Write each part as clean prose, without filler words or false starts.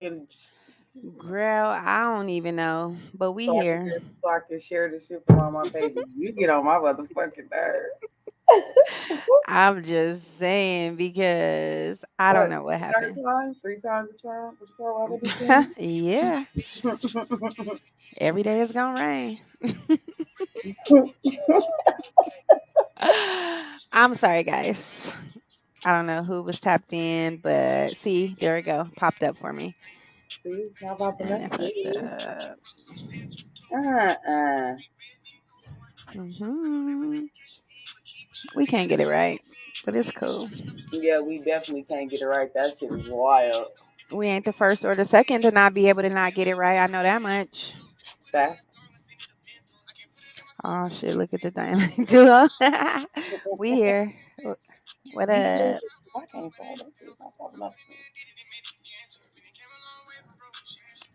And Girl, I don't even know, but we here. so I can share the shit from all my pages. You get on my motherfucking nerve. I'm just saying because I don't What? know what Third happened. time? Three times a charm? What you call other bitch? Yeah, every day it's gonna rain. I'm sorry, guys. I don't know who was tapped in, but see, there we go, popped up for me, See, how about the and it fucked messages? up. Uh-uh. hmm We can't get it right, but it's cool. Yeah, we definitely can't get it right. That shit is wild. We ain't the first or the second to not be able to not get it right. I know that much. That. Oh shit! Look at the dynamic duo. We here. What You said up? I can't find that shit. It's not popping up.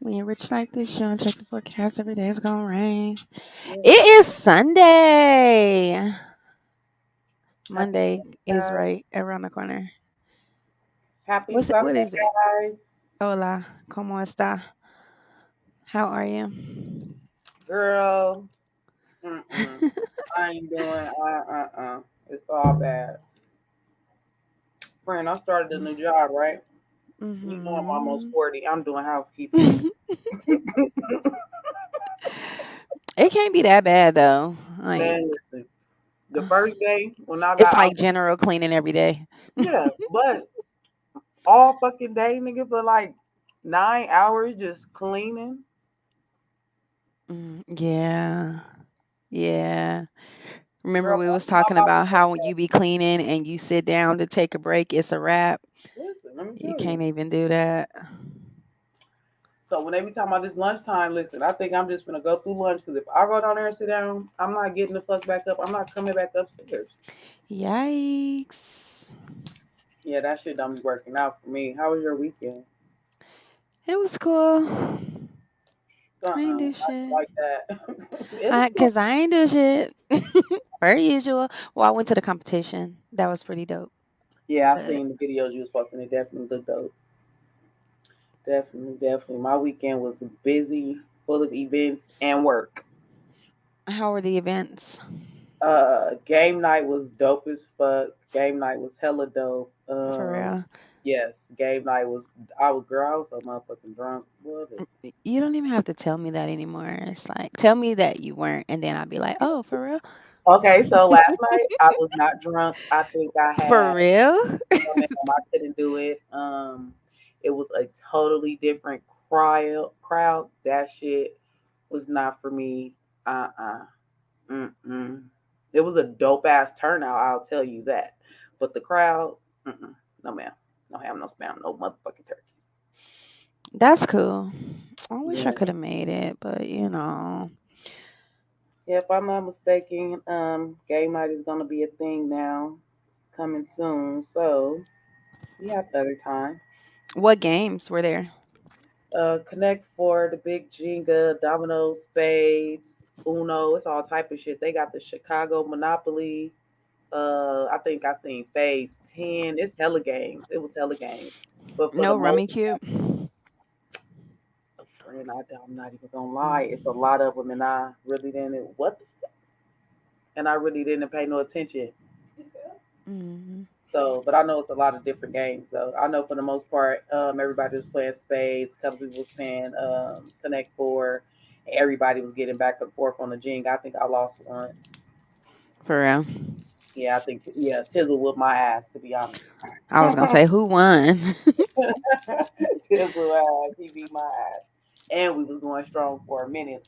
We ain't rich like this. You don't check the forecast every day. It's gonna rain. Yeah. It is Sunday. Happy Monday Sunday, is guys. right around the corner. Happy What's it? What Sunday, is it? guys. Hola, ¿cómo está? How are you? Girl. Mm-mm. I ain't doing It's all bad. Friend, I started a new job, right? You know I'm almost Mhm. 40. I'm doing housekeeping. It can't be that bad though. Like Man, listen. The first day when I it's got out, like general cleaning every day. yeah, but all fucking day, nigga, for like 9 hours just cleaning. Yeah. Yeah. Remember Girl, we was most of my talking body about how when you be cleaning and you sit down to take a break, it's a wrap. listen, let me You tell you. can't even do that. So when they be talking about this lunchtime, listen, I think I'm just gonna go through lunch because if I go down there and sit down, I'm not getting the fuck back up. I'm not coming back upstairs. Yikes. Yeah, that shit don't be working out for me. How was your weekend? It was cool. I ain't do Not shit. like that. It was cool. Cause I ain't do shit. Per usual. Well, I went to the competition. That was pretty dope. Yeah, I But seen the videos you was posting. It definitely looked dope. Definitely, definitely. My weekend was busy, full of events and work. how were the events? Game night was dope as fuck. Game night was hella dope. For real. Yes, game night was. I was girl. I was so motherfucking drunk. What? You don't even have to tell me that anymore. It's like tell me that you weren't, and then I'll be like, oh, for real? Okay, so last night I was not drunk. I think I For had real? no ma'am, I couldn't do it. It was a totally different crowd. That shit was not for me. Uh. Mm-mm. It was a dope ass turnout. I'll tell you that. But the crowd, mm-mm. No ma'am, no ham, no spam, no motherfucking turkey. That's cool. I wish I Yeah. could have made it, but you know. Yeah, if I'm not mistaken, game night is gonna be a thing now, coming soon. So we have other times. What games were there? Connect Four, the Big Jenga, Domino, Spades, Uno. It's all type of shit. They got the Chicago Monopoly. I think I seen Phase 10. It's hella games. It was hella games. But for the No most Rummy Cube. friend, I'm not even gonna lie. It's a lot of them, and I really didn't. What? And I really didn't pay no attention. Mm. So, but I know it's a lot of different games, though. I know for the most part, everybody was playing Spades. A couple people was playing Connect Four. Everybody was getting back and forth on the Jing. I think I lost once. For real. Yeah, I think Tizzle whooped my ass to be honest. I was gonna say who won. Tizzle ass, he beat my ass, and we was going strong for a minute,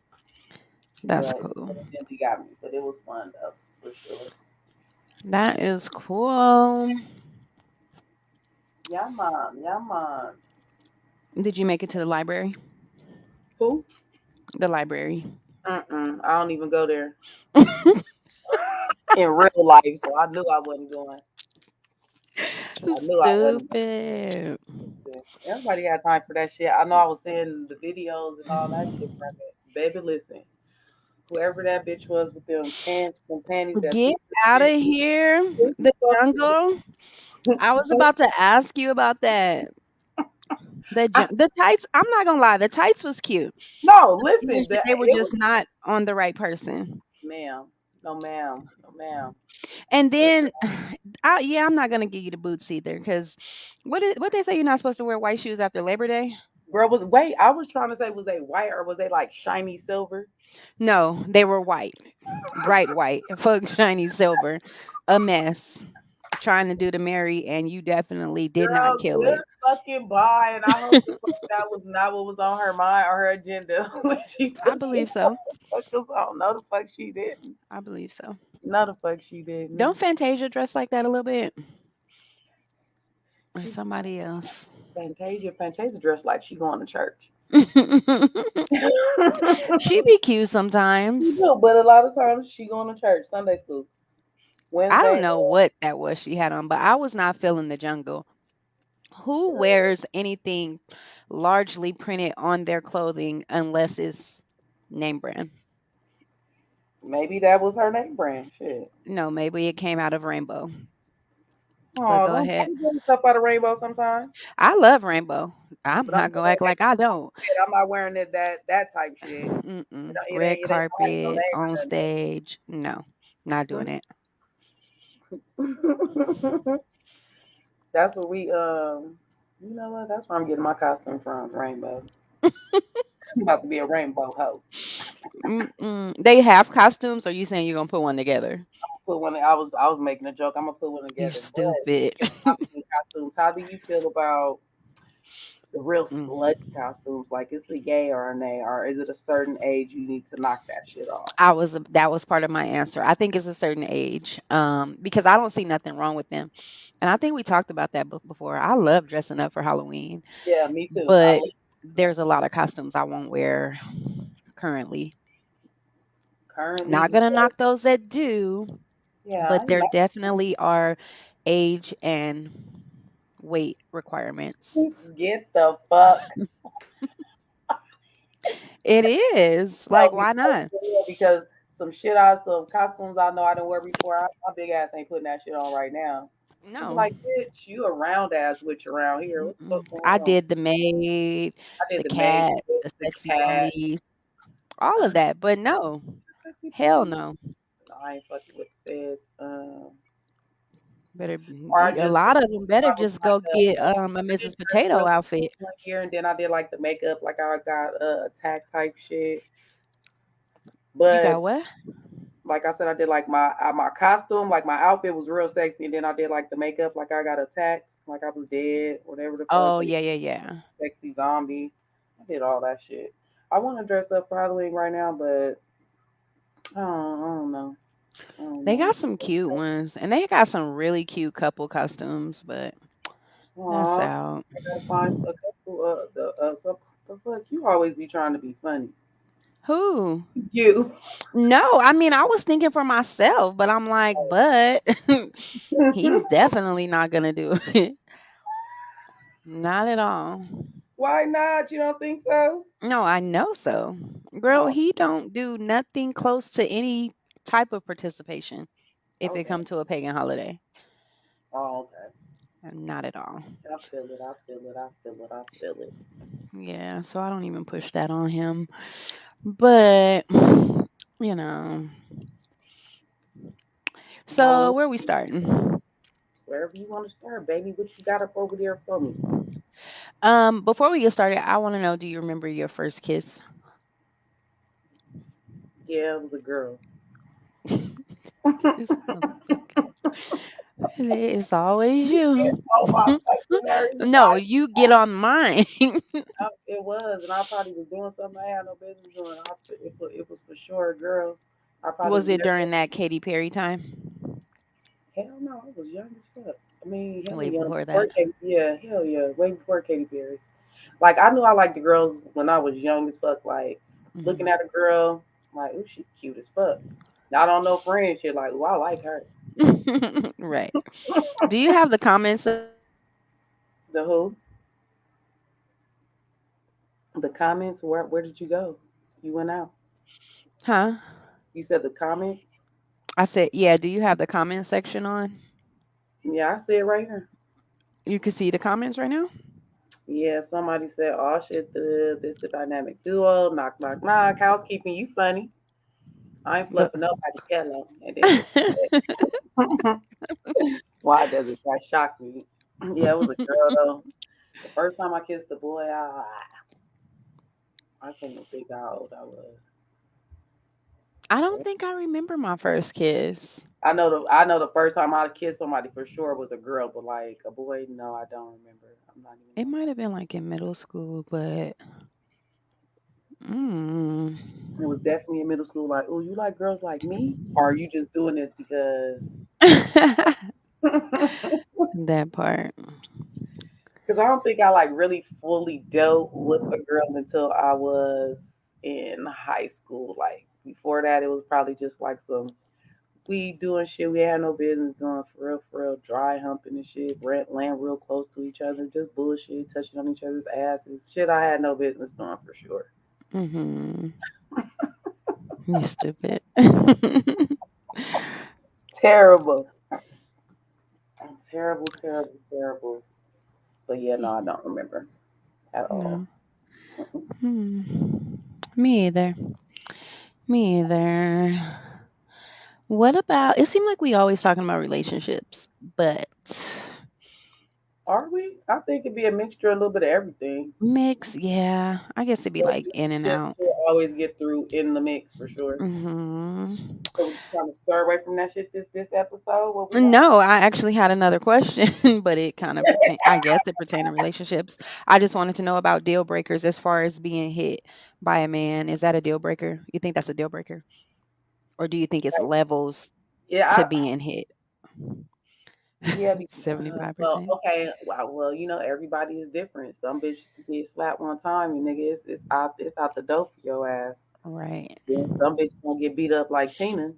That's but cool. then he got me. But it was fun though, for sure. That is cool. Yeah, man, yeah, man. Did you make it to the library? Who? The library. I don't even go there in real life, so I knew I wasn't going. I knew I wasn't Stupid. going. Everybody had time for that shit. I know I was seeing the videos and all that shit from it. Baby, listen, whoever that bitch was with them pants and panties that Get see out of shit, here. who the The fuck is jungle. I was who, about to ask you about that. I, the tights. I'm not gonna lie, the tights was cute. no, It was listen, just, they were it was, just not on the right person. ma'am, no, ma'am, no, ma'am. And then, yeah, I'm not gonna give you the boots either, because what they say, you're not supposed to wear white shoes after Labor Day. Girl, wait, I was trying to say, was they white or was they like shiny silver? No, they were white, bright white, fuck shiny silver, a mess. Trying to do the Mary, and you definitely did not Girl, kill good it. fucking bye. And I hope the fuck that was not what was on her mind or her agenda when she I put believe it so. on. No, the fuck she didn't. I believe so. No, the fuck she Don't didn't. Fantasia dress like that a little bit, or She somebody else? Fantasia dressed like she going to church. She be cute She sometimes. do, but a lot of times she going to church, Sunday school, I don't Wednesday. know what that was she had on, but I was not feeling the jungle. Who wears anything largely printed on their clothing unless it's name brand? Maybe that was her name brand. Shit. No, maybe it came out of Rainbow. But Oh, go ahead. don't get stuff out of Rainbow sometimes. I love Rainbow. I'm But I'm not not gonna wearing act like I don't. I'm not wearing that type shit. Mm-mm. It Red ain't like no carpet on name stage. No, not or doing it. nothing. That's what we you know what? That's where I'm getting my costume from, Rainbow. I'm about to be a rainbow hoe. Mm-mm. They have costumes, or you saying you're gonna put one together? Put one. I was making a joke. I'm gonna put one You together. But stupid. speaking of costumes, how do you feel about the real Mm. slut costumes? Like, is it yay or a nay, or is it a certain age you need to knock that shit off? That was part of my answer. I think it's a certain age, because I don't see nothing wrong with them, and I think we talked about that before. I love dressing up for Halloween, Yeah, me too. I but look there's a lot of costumes I won't wear currently. currently Not gonna because knock those that do, yeah, but there definitely are age and weight requirements. get the fuck It is like, no why not? because some costumes I know I didn't wear before. My big ass ain't putting that shit on right now. She be No. like, bitch, you a round ass witch around here. What's the Mm-mm. fuck going I on? did the maid, I did the the maid, cat, the the sexy cat, police, all of that. But no, the sexy hell police. no. No, I ain't fucking with it. Better Or I a just lot of them better I was just like go get a I did Mrs. dress Potato up outfit. 1 year, and then I did like the makeup, like I got attack type shit. You got But what? like I said, I did like my costume, like my outfit was real sexy, and then I did like the makeup, like I got attacked, like I was dead, whatever the fuck, Oh like yeah, yeah, yeah. sexy zombie. I did all that shit. I want to dress up for Halloween right now, but I don't know. I don't They know. got some cute ones, and they got some really cute couple costumes, but that's Aw, out. I gotta find a couple. The fuck you always be trying to be funny. Who? You. No, I mean, I was thinking for myself, but I'm like, but he's definitely not gonna do it. Not at all. Why not? You don't think so? No, I know so. Girl, Oh, he don't do nothing close to any type of participation if it okay. come to a pagan holiday. Oh, okay. Not at all. I feel it. I feel it. I feel it. I feel it. Yeah, so I don't even push that on him. But you know. So Well, where we starting? wherever you want to start, baby. What you got up over there for me? Before we get started, I want to know, do you remember your first kiss? Yeah, it was a girl. This motherfucker. It's always you. Oh my fucking nerves. No, you get on mine. It was, and I probably was doing something I had no business doing. It was for sure a girl. I probably Was was it never. during that Katy Perry time? Hell no, I was young as fuck. I mean, hell Way young before before that. Katy. Yeah, hell yeah, way before Katy Perry. Like I knew I liked the girls when I was young as fuck. Like looking Mhm. at a girl, like, ooh, she cute as fuck. Not on no friend shit. Like, ooh, I like her. Right. Do you have the comments? The who? The comments. Where did you go? You went out. Huh? You said the comments. I said, yeah. Do you have the comment section on? Yeah, I see it right here. You can see the comments right now? Yeah, somebody said, "Oh shit, this the dynamic duo." Knock, knock, knock. Housekeeping, you funny. I ain't But fluffing nobody pillow. And then it said, "Why does it that shock me?" Yeah, it was a girl though. The first time I kissed a boy, I couldn't even think how old I was. I don't think I remember my first kiss. I know the first time I kissed somebody for sure was a girl, but like a boy, no, I don't remember. I'm not even It gonna. might have been like in middle school, but mm, It was definitely in middle school. Like, oh, you like girls like me, or are you just doing this because? that part. Because I don't think I like really fully dealt with a girl until I was in high school. Like before that, it was probably just like some we doing shit we had no business doing for real, dry humping and shit, laying real close to each other, just bullshit, touching on each other's asses, shit I had no business doing for sure. Mhm. You stupid. Terrible, terrible, terrible, terrible. But yeah, no, I don't remember at all. No. Hmm. Me either. Me either. What about it seemed like we always talking about relationships, but Are we? I think it'd be a mixture, a little bit of everything. mix, yeah. I guess it'd be But like in and just out. to always get through in the mix for sure. Mhm. So we trying to stir away from that shit this episode. What we got? No, I actually had another question, but it kind of pertain I guess it pertained to relationships. I just wanted to know about deal breakers as far as being hit by a man. Is that a deal breaker? You think that's a deal breaker? Or do you think it's levels Yeah, to being hit? yeah. 75%. Well, okay. Well, everybody is different. Some bitches get slapped one time, and nigga, it's out the door for your ass. Right. Then some bitches gonna get beat up like Tina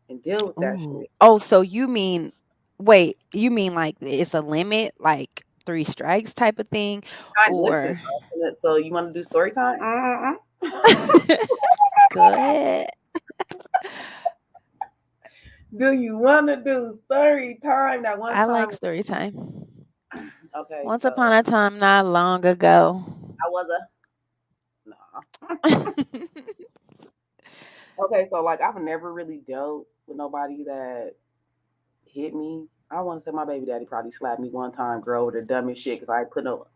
and deal with that Ooh. shit. Oh, so you mean wait, you mean like it's a limit, like 3 strikes type of thing? Listen. Or So you want to do story time? go ahead. Do you want to do story time? That one I like time. story time. Okay, Once upon so a time, not long ago. I was a nah. Okay, so like I've never really dealt with nobody that hit me. I want to say my baby daddy probably slapped me one time, girl, with the dumbest shit because I put no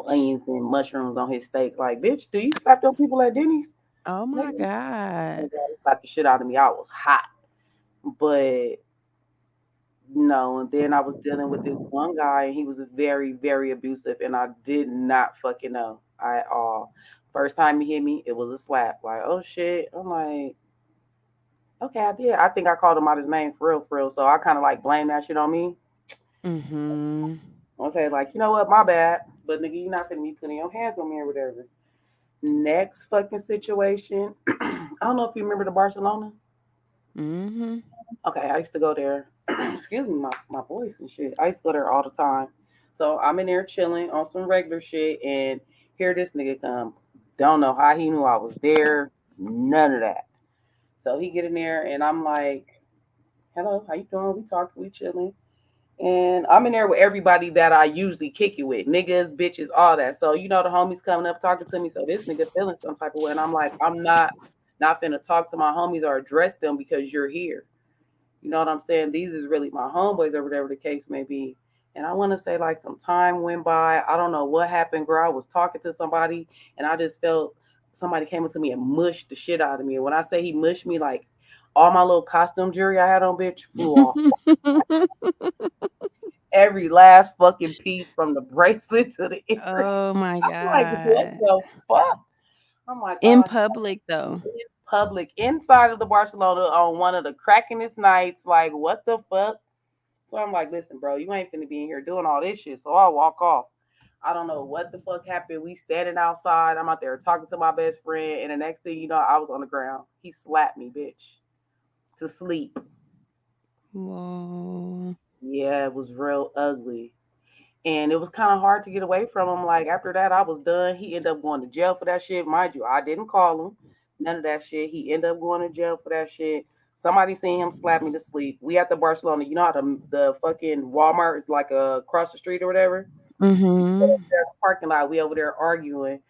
onions and mushrooms on his steak. Like, bitch, do you slap them people at Denny's? Oh my Nigga, god. my daddy slapped the shit out of me. I was hot, but no. And then I was dealing with this one guy, and he was very, very abusive, and I did not fucking know at all. First time he hit me, it was a slap. Like, oh shit. I'm like, okay, I did. I think I called him out his name for real, for real. So I kind of like blame that shit on me. Mhm. Okay, like, you know what? My bad. But nigga, you're not finna be putting your hands on me or whatever. Next fucking situation. I don't know if you remember the Barcelona. Mhm. Okay, I used to go there. Excuse me, my voice and shit. I used to go there all the time. So I'm in there chilling on some regular shit, and here this nigga come. Don't know how he knew I was there. None of that. So he get in there, and I'm like, "Hello, how you doing? We talking, we chilling." And I'm in there with everybody that I usually kick it with, niggas, bitches, all that. So the homies coming up talking to me. So this nigga feeling some type of way, and I'm like, I'm not finna talk to my homies or address them because you're here. You know what I'm saying? These is really my homeboys or whatever the case may be. And I want to say like some time went by. I don't know what happened, girl. I was talking to somebody, and I just felt somebody came up to me and mushed the shit out of me. And when I say he mushed me, like all my little costume jewelry I had on, bitch, flew off. Every last fucking piece from the bracelet to the earring. Oh my I'm like, what god. the fuck? I'm like, In oh, public though. in public, inside of the Barcelona on one of the crackingest nights. Like, what the fuck? So I'm like, listen, bro, you ain't finna be in here doing all this shit. So I walk off. I don't know what the fuck happened. We standing outside. I'm out there talking to my best friend, and the next thing you know, I was on the ground. He slapped me, bitch, to sleep. Whoa. Yeah, it was real ugly. And it was kind of hard to get away from him. Like after that, I was done. He ended up going to jail for that shit. Mind you, I didn't call him. None of that shit. He ended up going to jail for that shit. Somebody seen him slap me to sleep. We at the Barcelona. You know how the fucking Walmart is like across the street or whatever. Mhm. There's a parking lot. We over there arguing,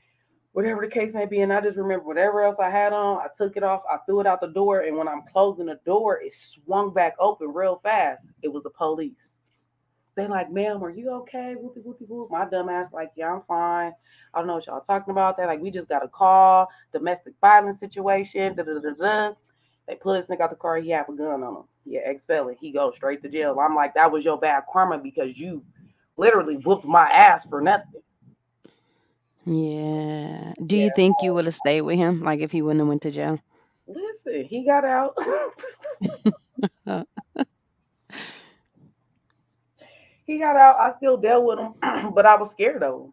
whatever the case may be. And I just remember whatever else I had on, I took it off, I threw it out the door, and when I'm closing the door, it swung back open real fast. It was the police. They like, ma'am, are you okay? Whoopie whoopie whoop. My dumb ass like, yeah, I'm fine. I don't know what y'all talking about. They like, we just got a call, domestic violence situation. Da da da da. They pull this nigga out the car. He have a gun on him. Yeah, ex felon. He goes straight to jail. I'm like, that was your bad karma because you literally whooped my ass for nothing. Yeah. Do you Yeah. think you would have stayed with him, like if he wouldn't have went to jail? Listen, he got out. Uh, He got out. I still dealt with him, but I was scared of him.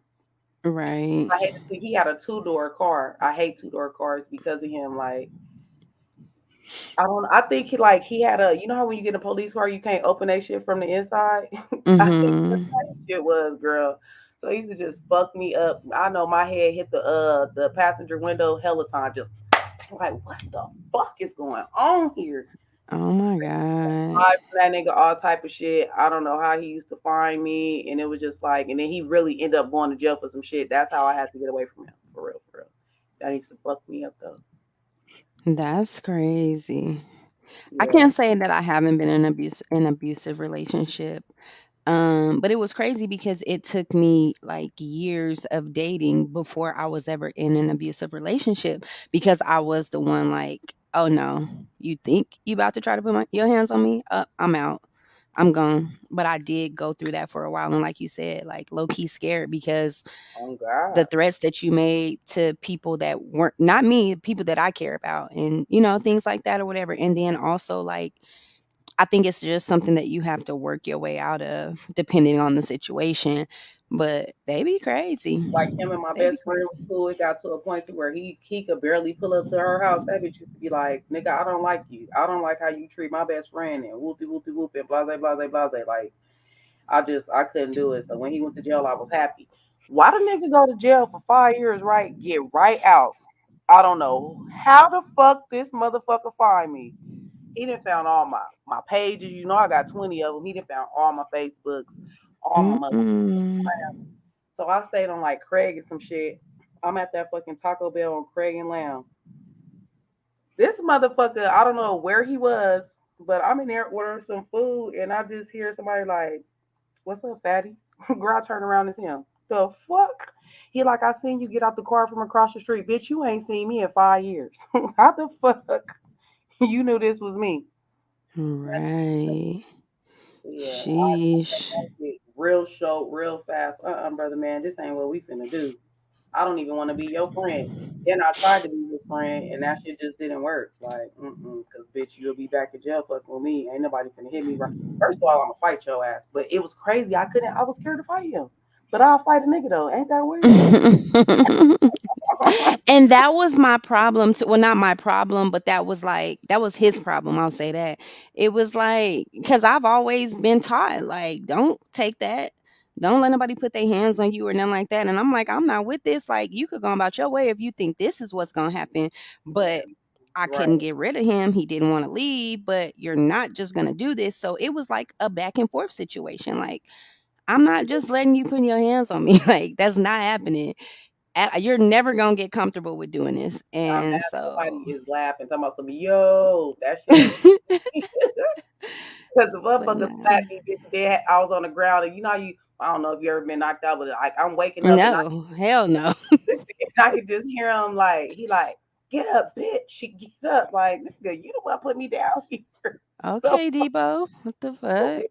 right. I hate to see he had a two-door car. I hate two-door cars because of him. Like I don't. I think he had a. You know how when you get a police car, you can't open that shit from the inside. I think that's Mhm. how that shit was, girl. So he used to just fuck me up. I know my head hit the passenger window hella time. Just like what the fuck is going on here? Oh my god. I that nigga all type of shit. I don't know how he used to find me, and it was just like, and then he really ended up going to jail for some shit. That's how I had to get away from him, for real, for real. That used to fuck me up though. That's crazy. I Yeah. can't say that I haven't been in an abusive relationship. But it was crazy because it took me like years of dating before I was ever in an abusive relationship because I was the one like, oh no, you think you about to try to put your hands on me? I'm out. I'm gone. But I did go through that for a while. And like you said, like low key scared because Oh the God. threats that you made to people that weren't not me, people that I care about, and things like that or whatever. And then also like I think it's just something that you have to work your way out of depending on the situation. But they be crazy. Like him and my They be best friend crazy. was cool. It got to a point to where he could barely pull up to her house. That bitch used to be like, nigga, I don't like you. I don't like how you treat my best friend and whoopie whoopie whoop and blase blase blase. Like I couldn't do it. So when he went to jail, I was happy. Why the nigga go to jail for 5 years, right? Get right out. I don't know how the fuck this motherfucker find me. He done found all my pages. You know I got 20 of them. He done found all my Facebooks, all my mother. Mm-mm. So I stayed on like Craig and some shit. I'm at that fucking Taco Bell on Craig and Lamb. This motherfucker, I don't know where he was, but I'm in there ordering some food and I just hear somebody like, "What's up, fatty?" Girl, I turn around, it's him. The fuck? He like, "I seen you get out the car from across the street. Bitch, you ain't seen me in 5 years. How the fuck you knew this was me?" Right. Yeah, Sheesh. I get real short, real fast. Brother man, this ain't what we finna do. I don't even want to be your friend. Then I tried to be his friend, and that shit just didn't work. Like, cause bitch, you'll be back in jail fucking with me. Ain't nobody finna hit me. Right. First of all, I'ma fight your ass. But it was crazy. I couldn't. I was scared to fight him. But I'll fight a nigga though. Ain't that weird? And that was my problem too. Well, not my problem, but that was his problem. I'll say that. It was like because I've always been taught like don't take that. Don't let nobody put their hands on you or nothing like that. And I'm like, I'm not with this. Like you could go about your way if you think this is what's gonna happen. Yeah, But I right. couldn't get rid of him. He didn't want to leave, but you're not just gonna do this. So it was like a back and forth situation. Like I'm not just letting you put your hands on me. Like that's not happening. You're never gonna get comfortable with doing this. I'm And mad somebody so, is laughing, talking about some yo, that shit ain't because the but motherfucker no, slapped me, bitch. Then I was on the ground, and you know you. I don't know if you ever been knocked out, but like I'm waking up and no, hell no. I could just hear him like he like get up, bitch. She get up, like nigga, you the one put me down here. So Okay, Debo, what the fuck?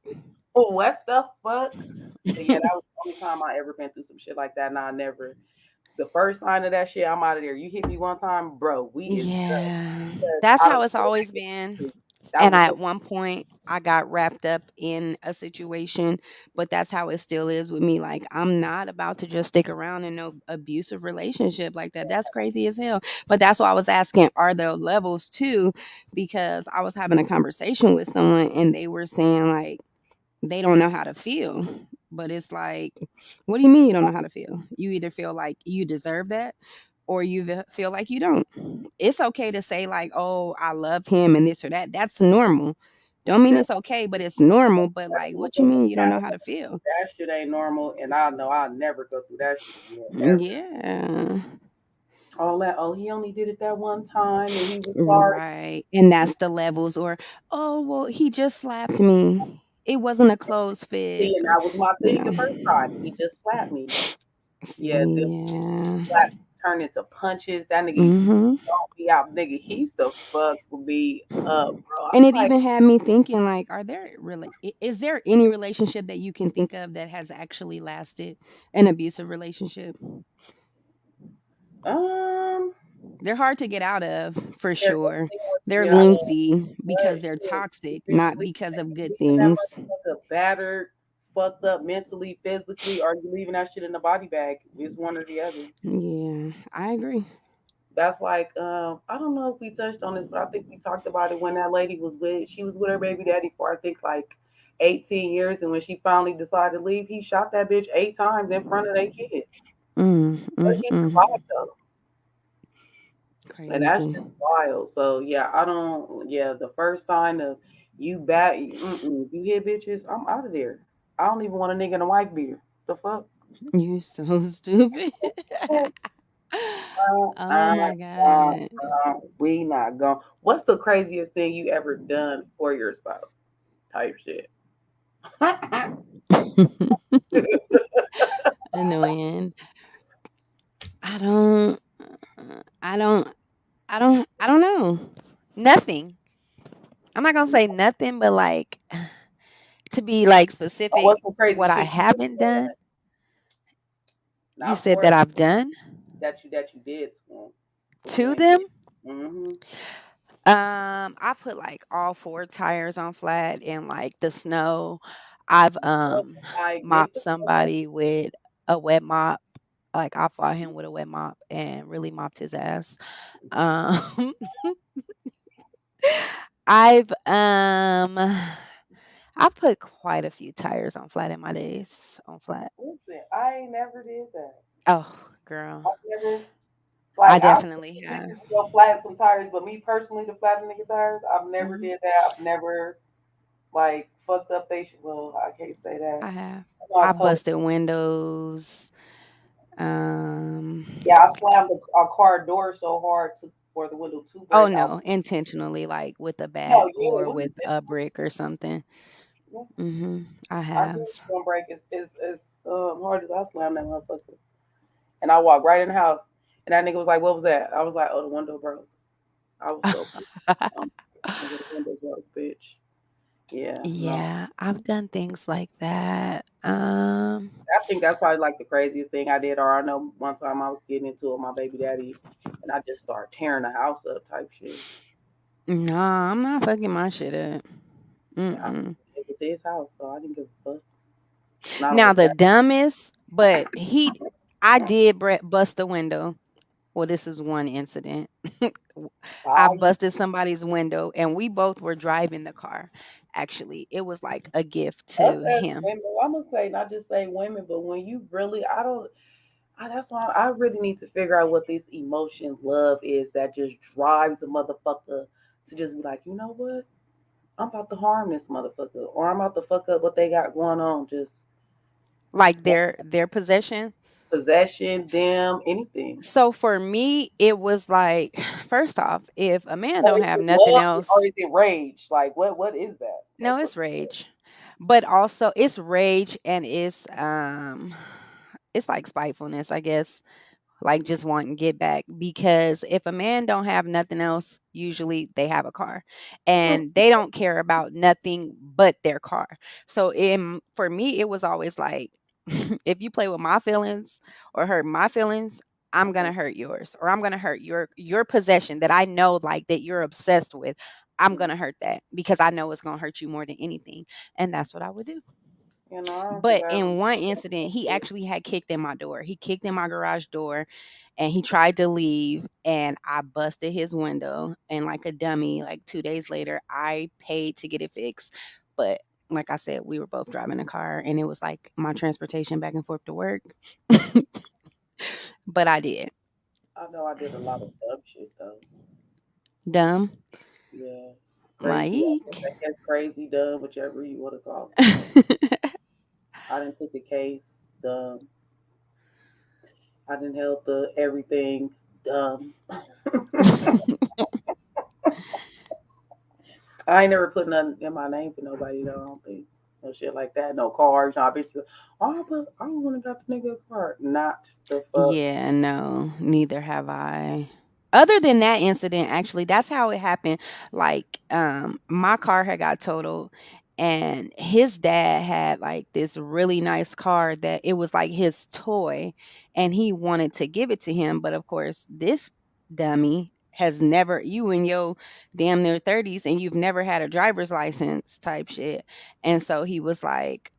what the fuck? But yeah, that was the only time I ever been through some shit like that, and I never. The first sign of that shit, I'm out of there. You hit me one time, bro. We is done. Yeah, Because that's I don't how it's know what always I get been. into. That And was at the one point, I got wrapped up in a situation, but that's how it still is with me. Like, I'm not about to just stick around in no abusive relationship like that. That's crazy as hell. But that's why I was asking, are there levels too? Because I was having a conversation with someone and they were saying, like, they don't know how to feel. But it's like, what do you mean you don't know how to feel? You either feel like you deserve that or you feel like you don't. It's okay to say, like, oh, I love him and this or that. That's normal. Don't mean That, it's okay, but it's normal. But that like, what you mean you don't know how to feel? that shit ain't normal, and I know I'll never go through that shit again, ever. Yeah. All that, oh, he only did it that one time, and he was sorry. Right. And that's the levels. Or, oh, well, he just slapped me. It wasn't a closed See, fist. and Or, that was my you thing the know, first time. He just slapped me. Yeah, the yeah. slaps turn into punches. That nigga used to Hmm. stomp me out. Nigga, he used to fuck me up, bro. And it I'm like, even had me thinking, like, is there any relationship that you can think of that has actually lasted an abusive relationship? um, They're hard to get out of, for they're sure. definitely hard to They're get out of. lengthy But because they're shit, toxic, either not because of good leaving that things. motherfucker battered, fucked up mentally, physically, or you leaving that shit in the body bag. It's one or the other. Yeah, I agree. That's like, I don't know if we touched on this, but I think we talked about it when that lady she was with her baby daddy for I think like 18 years, and when she finally decided to leave, he shot that bitch 8 times in front of their kids. Mm, But mm, she mm. survived though, and that's Crazy. just wild. So yeah, I don't. Yeah, the first sign of you bad, you hit bitches, I'm out of there. I don't even want a nigga and a wife beater. The fuck? You so stupid. Oh my God. We not going. What's the craziest thing you ever done for your spouse? Type shit. Annoying. I don't I don't I don't know. Nothing. I'm not gonna say nothing, but like to be like Oh, specific what's the crazy what I shit you did haven't for done. that? You Not said for that that. I've done That you did to him, but you to ain't did. them. Mm-hmm. I put like all four tires on flat in like the snow. I've Like get mopped the fuck. somebody with a wet mop. Like I fought him with a wet mop and really mopped his ass. Um I've I put quite a few tires on flat in my days on flat. Listen, I ain't never did that. Oh, girl. I never I like I've definitely seen have. bitches go flatten some tires, but me personally to flatten nigga tires, I've never Hmm. did that. I've never like fucked up they well, I can't say that. I have. I know I I told busted windows. Um yeah, I slammed a car door so hard for the window to Oh, break. no, intentionally, like, with a No, bat yeah, or it was with a brick or something. yeah, Mhm. I I knew have. it was gonna break as hard as I slammed that motherfucker. And I walked right in the house, and that nigga was like, "What was that?" I was like, "Oh, the window broke." I was so pissed. Um, nigga, the window broke, bitch. Yeah, no. Yeah, I've done things like that. I think that's probably like the craziest thing I did. Or I know one time I was getting into it with my baby daddy, and I just started tearing the house up, type shit. Nah, I'm not fucking my shit up. Yeah, Mm-mm. it was his house, so I didn't give a fuck. Not Now like the that. dumbest, but I did bust the window. Well, this is one incident. I Why you busted somebody's window, and we both were driving the car. Actually, it was like a gift us to as him. women? I'm gonna say not just say women, but when you really, I don't. That's why I really need to figure out what this emotion love is that just drives a motherfucker to just be like, you know what? I'm about to harm this motherfucker, or I'm about to fuck up what they got going on. Just Like their possession. possession, them, anything. So for me, it was like, first off, if a man Or don't is have it nothing love or else, is it rage? Like what is that? no, Like what? it's rage. But also it's rage and it's like spitefulness, I guess. Like just wanting to get back, because if a man don't have nothing else, usually they have a car and they don't care about nothing but their car. So for me it was always like, if you play with my feelings or hurt my feelings, I'm gonna hurt yours, or I'm gonna hurt your possession that I know like that you're obsessed with. I'm gonna hurt that because I know it's gonna hurt you more than anything. And that's what I would do. You know, I don't think But I ever. in one incident, he actually had kicked in my door. He kicked in my garage door and he tried to leave, and I busted his window. And like a dummy, like 2 days later, I paid to get it fixed. But like I said, we were both driving a car and it was like my transportation back and forth to work. But I did. I know I did a lot of dumb shit though. Dumb. Yeah. crazy. Like, I guess crazy, dumb, whichever you want to call it. I didn't take the case, dumb. I didn't help the everything, dumb. I ain't never put nothing in my name for nobody though. I don't think no shit like that. No cars. No bitches. Oh, but I don't want to got the nigga a car. Not the fuck. yeah, no, neither have I. Other than that incident, actually, that's how it happened. Like, my car had got totaled, and his dad had like this really nice car that it was like his toy, and he wanted to give it to him. But of course, this dummy has never, you in your damn near 30s, and you've never had a driver's license type shit. And so he was like,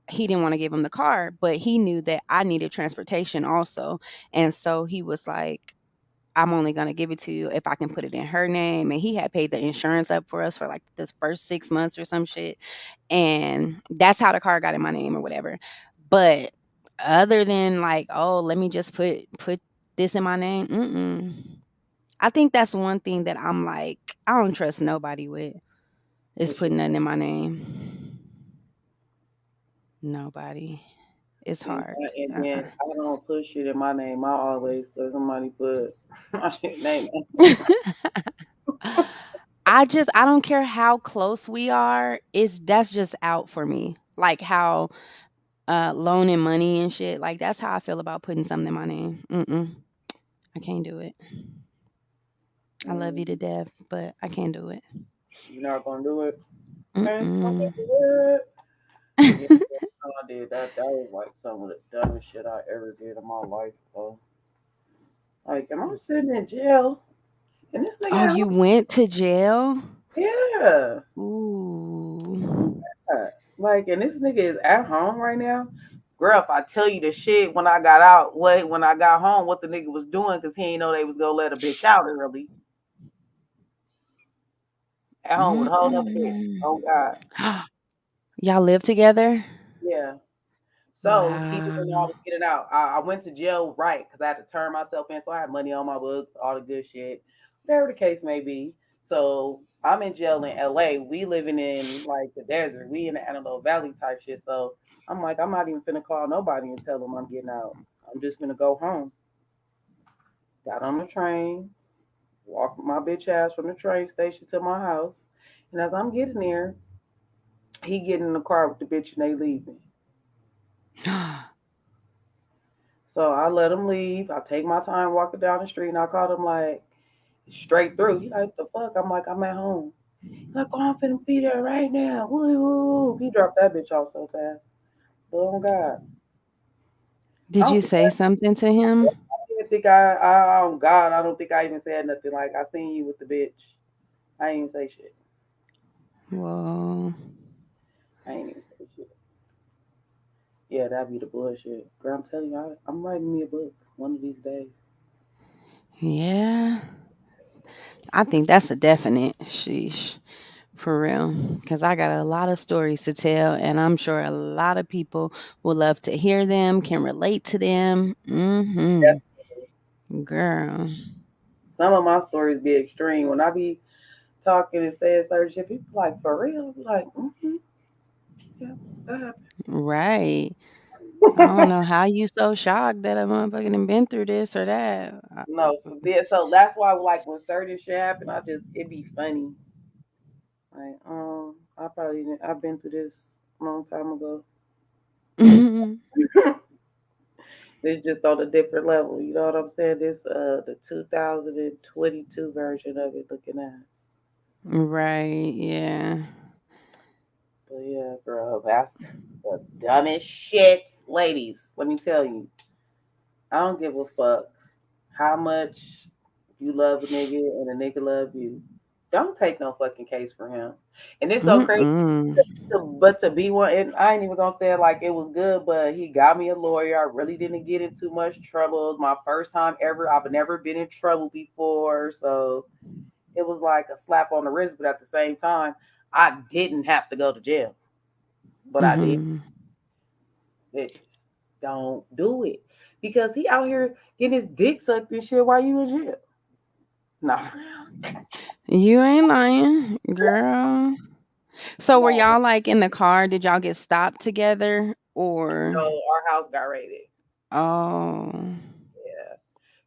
he didn't want to give him the car, but he knew that I needed transportation also. And so he was like, I'm only going to give it to you if I can put it in her name. And he had paid the insurance up for us for like this first 6 months or some shit. And that's how the car got in my name or whatever. But other than like, oh, let me just put this in my name. I think that's one thing that I'm like, I don't trust nobody with, is What you putting nothing in my name. Nobody. It's see? hard. And then I don't put shit in my name. I always let somebody put my shit name. I don't care how close we are, it's that's just out for me. Like how loaning money and shit. Like that's how I feel about putting something in my name. I can't do it. I love you to Mm, death, but I can't do it. you're not gonna do it. Okay, I'm gonna Mm-mm. do it. Yeah, that's how I did that. That was like some of the dumbest shit I ever did in my life. Though, like, am I sitting in jail? And this nigga Oh, at home? you went to jail? Yeah. Ooh. Yeah. Like, and this nigga is at home right now. Girl, if I tell you the shit when I got out, when I got home, what the nigga was doing, because he ain't know they was gonna let a bitch out early. At home with a whole other bitch. Mm-mm. Oh God. Y'all live together? Yeah. So he didn't know I Wow. was getting out. I went to jail right because I had to turn myself in, so I had money on my books, all the good shit, whatever the case may be. So I'm in jail in LA. We living in like the desert. We in the Antelope Valley type shit. So I'm like, I'm not even finna call nobody and tell them I'm getting out. I'm just gonna go home. Got on the train, walked my bitch ass from the train station to my house, and as I'm getting there, he getting in the car with the bitch and they leaving. So I let him leave. I take my time walking down the street and I called him like straight through. He like, the fuck? I'm like, I'm at home. He's like, oh, I'm finna be there right now. Woo, woo, woo. He dropped that bitch off so fast. Oh God. I Did don't you think say something to him? I even think I oh God, I don't think I even said nothing. Like I seen you with the bitch. I ain't even say shit. Whoa. I ain't even say shit. Yeah, that'd be the bullshit. Girl, I'm telling you, I'm writing me a book one of these days. Yeah. I think that's a definite. Sheesh. For real. Because I got a lot of stories to tell, and I'm sure a lot of people would love to hear them, can relate to them. Girl. Some of my stories be extreme. When I be talking and saying certain shit, people like, for real? I be like, yeah, that Right. I don't happened. know how you so shocked that a motherfucker done been through this or that. No, for this. So that's why, like, when certain shit happen, it be funny. Like, I probably didn't, I've been through this a long time ago. It's just on a different level. You know what I'm saying? This, the 2022 version of it looking at. Right. Yeah. But yeah, girl, that's the dumbest shit. Ladies, let me tell you, I don't give a fuck how much you love a nigga and a nigga love you. Don't take no fucking case for him. And it's so crazy. Mm-mm. But to be one, and I ain't even gonna say it like it was good, but he got me a lawyer. I really didn't get in too much trouble. It was my first time ever. I've never been in trouble before, so it was like a slap on the wrist. But at the same time, I didn't have to go to jail, but I did. Mm-hmm. Bitches, don't do it because he out here getting his dick sucked and shit while you in jail. Nah, You ain't lying, girl. So were No, y'all like in the car? Did y'all get stopped together or? so our house got raided. Oh. Yeah.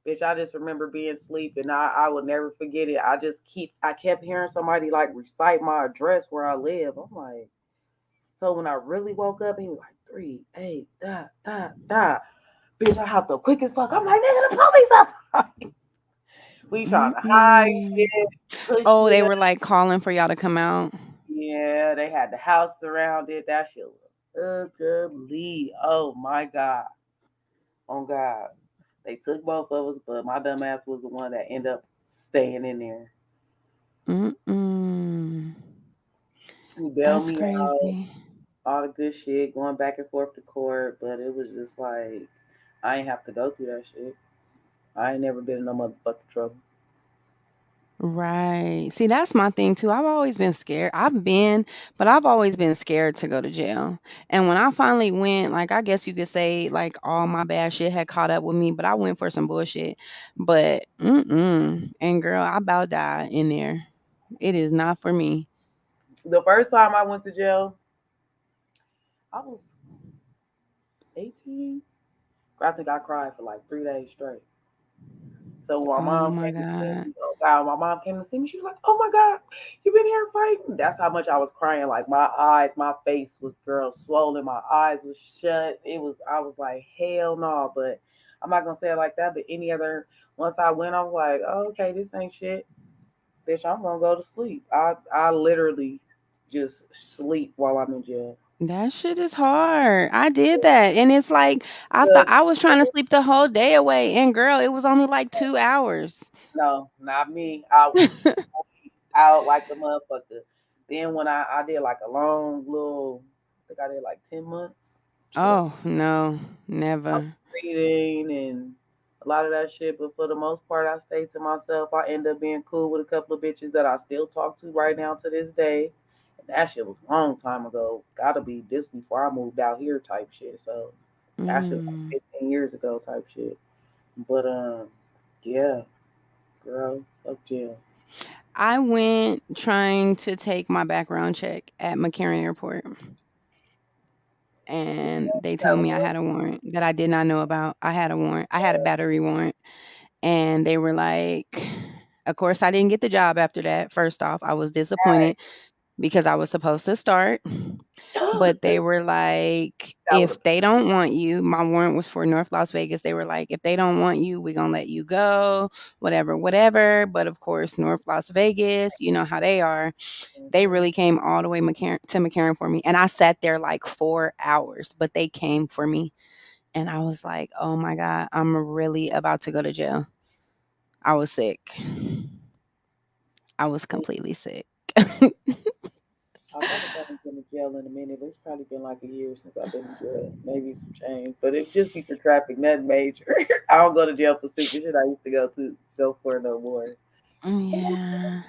Bitch, I just remember being asleep and I will never forget it. I kept hearing somebody like recite my address where I live. I'm like, so when I really woke up, he was like 3, 8, da. Bitch, I hopped up quick as fuck. I'm like, nigga, the police outside. We trying to hide Mm-mm. shit, push Oh, they shit. were like calling for y'all to come out. Yeah, they had the house surrounded. That shit was ugly. Oh my God. Oh God. They took both of us, but my dumb ass was the one that ended up staying in there. Mm-mm. He bailed That's me out, crazy. all the good shit, going back and forth to court, but it was just like I ain't have to go through that shit. I ain't never been in no motherfucking trouble. Right. See, that's my thing too. I've always been scared. But I've always been scared to go to jail. And when I finally went, like I guess you could say like all my bad shit had caught up with me, but I went for some bullshit. But and girl, I about died in there. It is not for me. The first time I went to jail, I was 18. I think I cried for like 3 days straight. So when my Oh mom my came to see God. me, oh God, my mom came to see me. She was like, "Oh my God, you been here fighting?" That's how much I was crying. Like my eyes, my face was girl swollen. My eyes was shut. I was like, hell no. But I'm not gonna say it like that. But any other, once I went, I was like, oh, okay, this ain't shit, bitch. I'm gonna go to sleep. I literally just sleep while I'm in jail. That shit is hard. I did that. And it's like I thought But I was trying to sleep the whole day away. And girl, it was only like 2 hours. no, not me. I was out like a motherfucker. Then when I did like a long little, I think I did like 10 months. Shit, Oh no, I was never. reading and a lot of that shit. But for the most part, I stayed to myself. I ended up being cool with a couple of bitches that I still talk to right now to this day. And that shit was a long time ago. Gotta be this before I moved out here type shit. So that shit was Mm. like 15 years ago type shit. But yeah, girl, fuck jail. I went trying to take my background check at McCarran Airport, and they That told was me I had a warrant that I did not know about. I had a warrant. I had a battery warrant, and they were like, of course, I didn't get the job after that. First off, I was right. disappointed because I was supposed to start. But they were like, That would if have they don't want you, my warrant was for North Las Vegas. They were like, if they don't want you, we're gonna let you go, whatever, whatever. But of course, North Las Vegas, you know how they are. been. They Mhm. really came all the way to McCarran for me. And I sat there like 4 hours, but they came for me. And I was like, oh my God, I'm really about to go to jail. I was sick. I was completely sick. I thought about being in jail in a minute, but it's probably been like a year since I've been in jail. Maybe some change, but it just be for traffic, nothing major. I don't go to jail for stupid shit I used to go for no more. Yeah.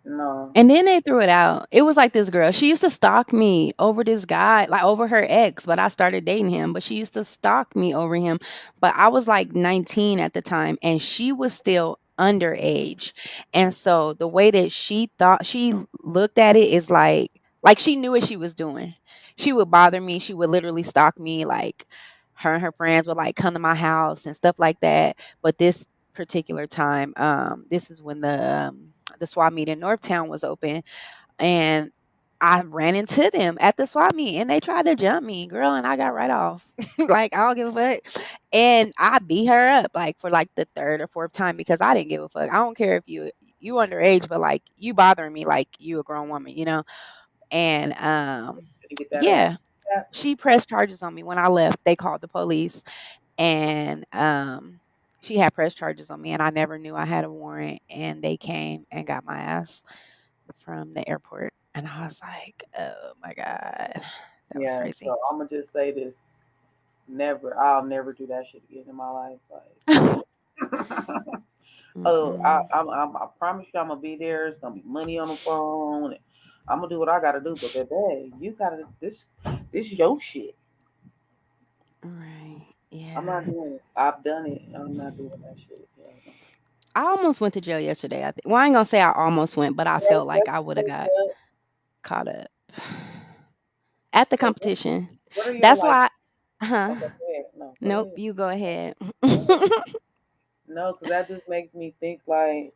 No. And then they threw it out. It was like this girl. She used to stalk me over this guy, like over her ex, but I started dating him. But she used to stalk me over him. But I was like 19 at the time, and she was still underage. And so the way that she thought she looked at it is like she knew what she was doing. She would bother me. She would literally stalk me. Like her and her friends would like come to my house and stuff like that. But this particular time, this is when the swap meet in Northtown was open, and I ran into them at the swap meet, and they tried to jump me, girl, and I got right off. Like I don't give a fuck, and I beat her up like for like the third or fourth time because I didn't give a fuck. I don't care if you underage, but like you bothering me like you a grown woman, you know. And Did you get that out? yeah, she pressed charges on me when I left. They called the police, and she had pressed charges on me, and I never knew I had a warrant, and they came and got my ass from the airport, and I was like, "Oh my god, that was Yeah. crazy." So I'm gonna just say this: never. I'll never do that shit again in my life. Like. Oh, Mm-mm. I promise you, I'm gonna be there. It's gonna be money on the phone. I'm gonna do what I gotta do, but baby, you gotta this your shit. Right. I'm Yeah. not doing it. I've done it. I'm not doing that shit. Yeah. I almost went to jail yesterday. I think. Well, I ain't gonna say I almost went, but I felt like That's I would have got fucked up. caught up at the So competition. what are your That's like? why. Huh? Okay, go ahead. No, go Nope. ahead. You go ahead. Go ahead. No, because that just makes me think like,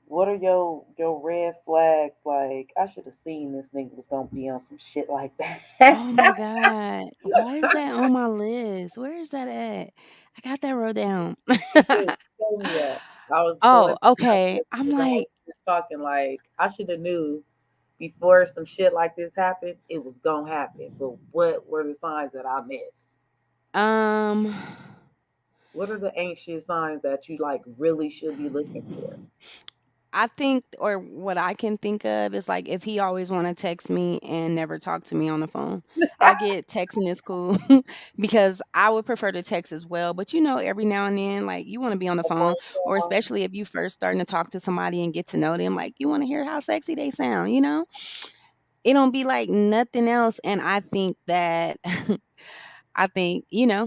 what are your red flags? Like, I should have seen this nigga was gonna be on some shit like that. Oh my God. Why is that on my list? Where is that at? I got that wrote down. You did tell me that. I was going Oh, back okay. I'm because I was like, just talking like I should have knew before some shit like this happened, it was gonna happen. But what were the signs that I missed? um, What are the anxious signs that you like really should be looking for? I think, or what I can think of is like if he always want to text me and never talk to me on the phone. I get texting is cool because I would prefer to text as well. But every now and then, like you want to be on the A phone, phone or call, especially if you first starting to talk to somebody and get to know them, like you want to hear how sexy they sound. It don't be like nothing else. And I think that I think,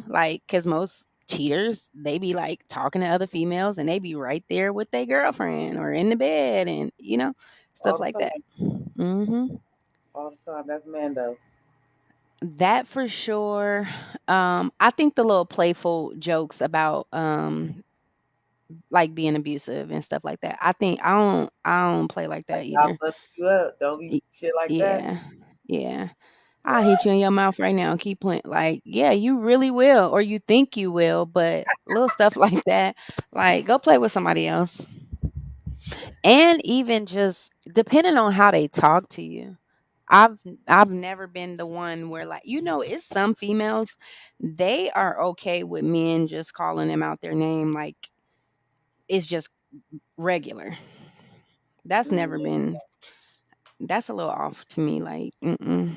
like, because most cheaters, they be like talking to other females and they be right there with their girlfriend or in the bed and, stuff all like the that. time, hmm all the time. That's Mando. That for sure. I think the little playful jokes about like being abusive and stuff like that. I don't play like Like that I'll either. bust you up. Don't be Y- shit like that. Yeah. Yeah. I'll hit you in your mouth right now and keep playing. Like, yeah, you really will, or you think you will, but little stuff like that, like, go play with somebody else. And even just depending on how they talk to you. I've I've never been the one where like it's some females, they are okay with men just calling them out their name like it's just regular. That's never Yeah. been that's a little off to me, like, mm-mm,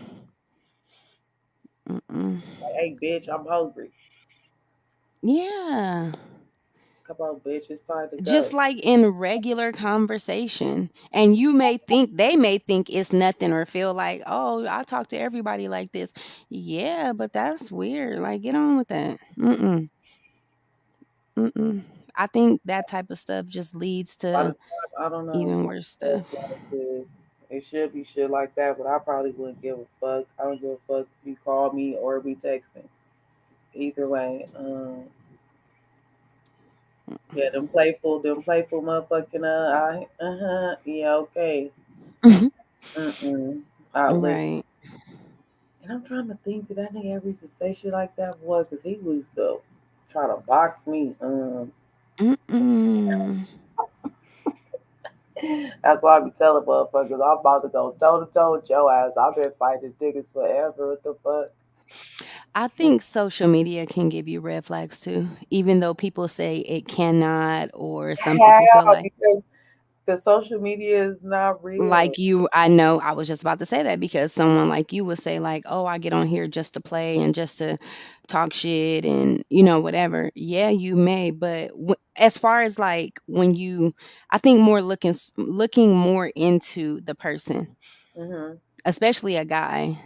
mm-mm. Like, hey, bitch, I'm hungry. Yeah. Come on, bitch, it's time to Just go. like in regular conversation. And they may think it's nothing or feel like, oh, I talk to everybody like this. Yeah, but that's weird. Like, get on with that. Mm-mm. Mm-mm. I think that type of stuff just leads By the to time I don't know, even my worse red stuff. flag is it should be shit like that, but I probably wouldn't give a fuck. I don't give a fuck if you call me or be texting. Either way, yeah, them playful motherfucking yeah, okay, outlist. Right. And I'm trying to think, did that nigga ever used to say shit like that? Was because he used to try to box me. Mm-mm. That's why I be telling motherfuckers I'm about to go toe to toe with your ass. I've been fighting niggas forever. What the fuck? I think social media can give you red flags too, even though people say it cannot, or some people feel How? like Because the social media is not real. I know I was just about to say that because someone like you would say like, "Oh, I get on here just to play and just to talk shit and whatever." Yeah, you may, but as far as like I think more looking more into the person, Hmm. especially a guy,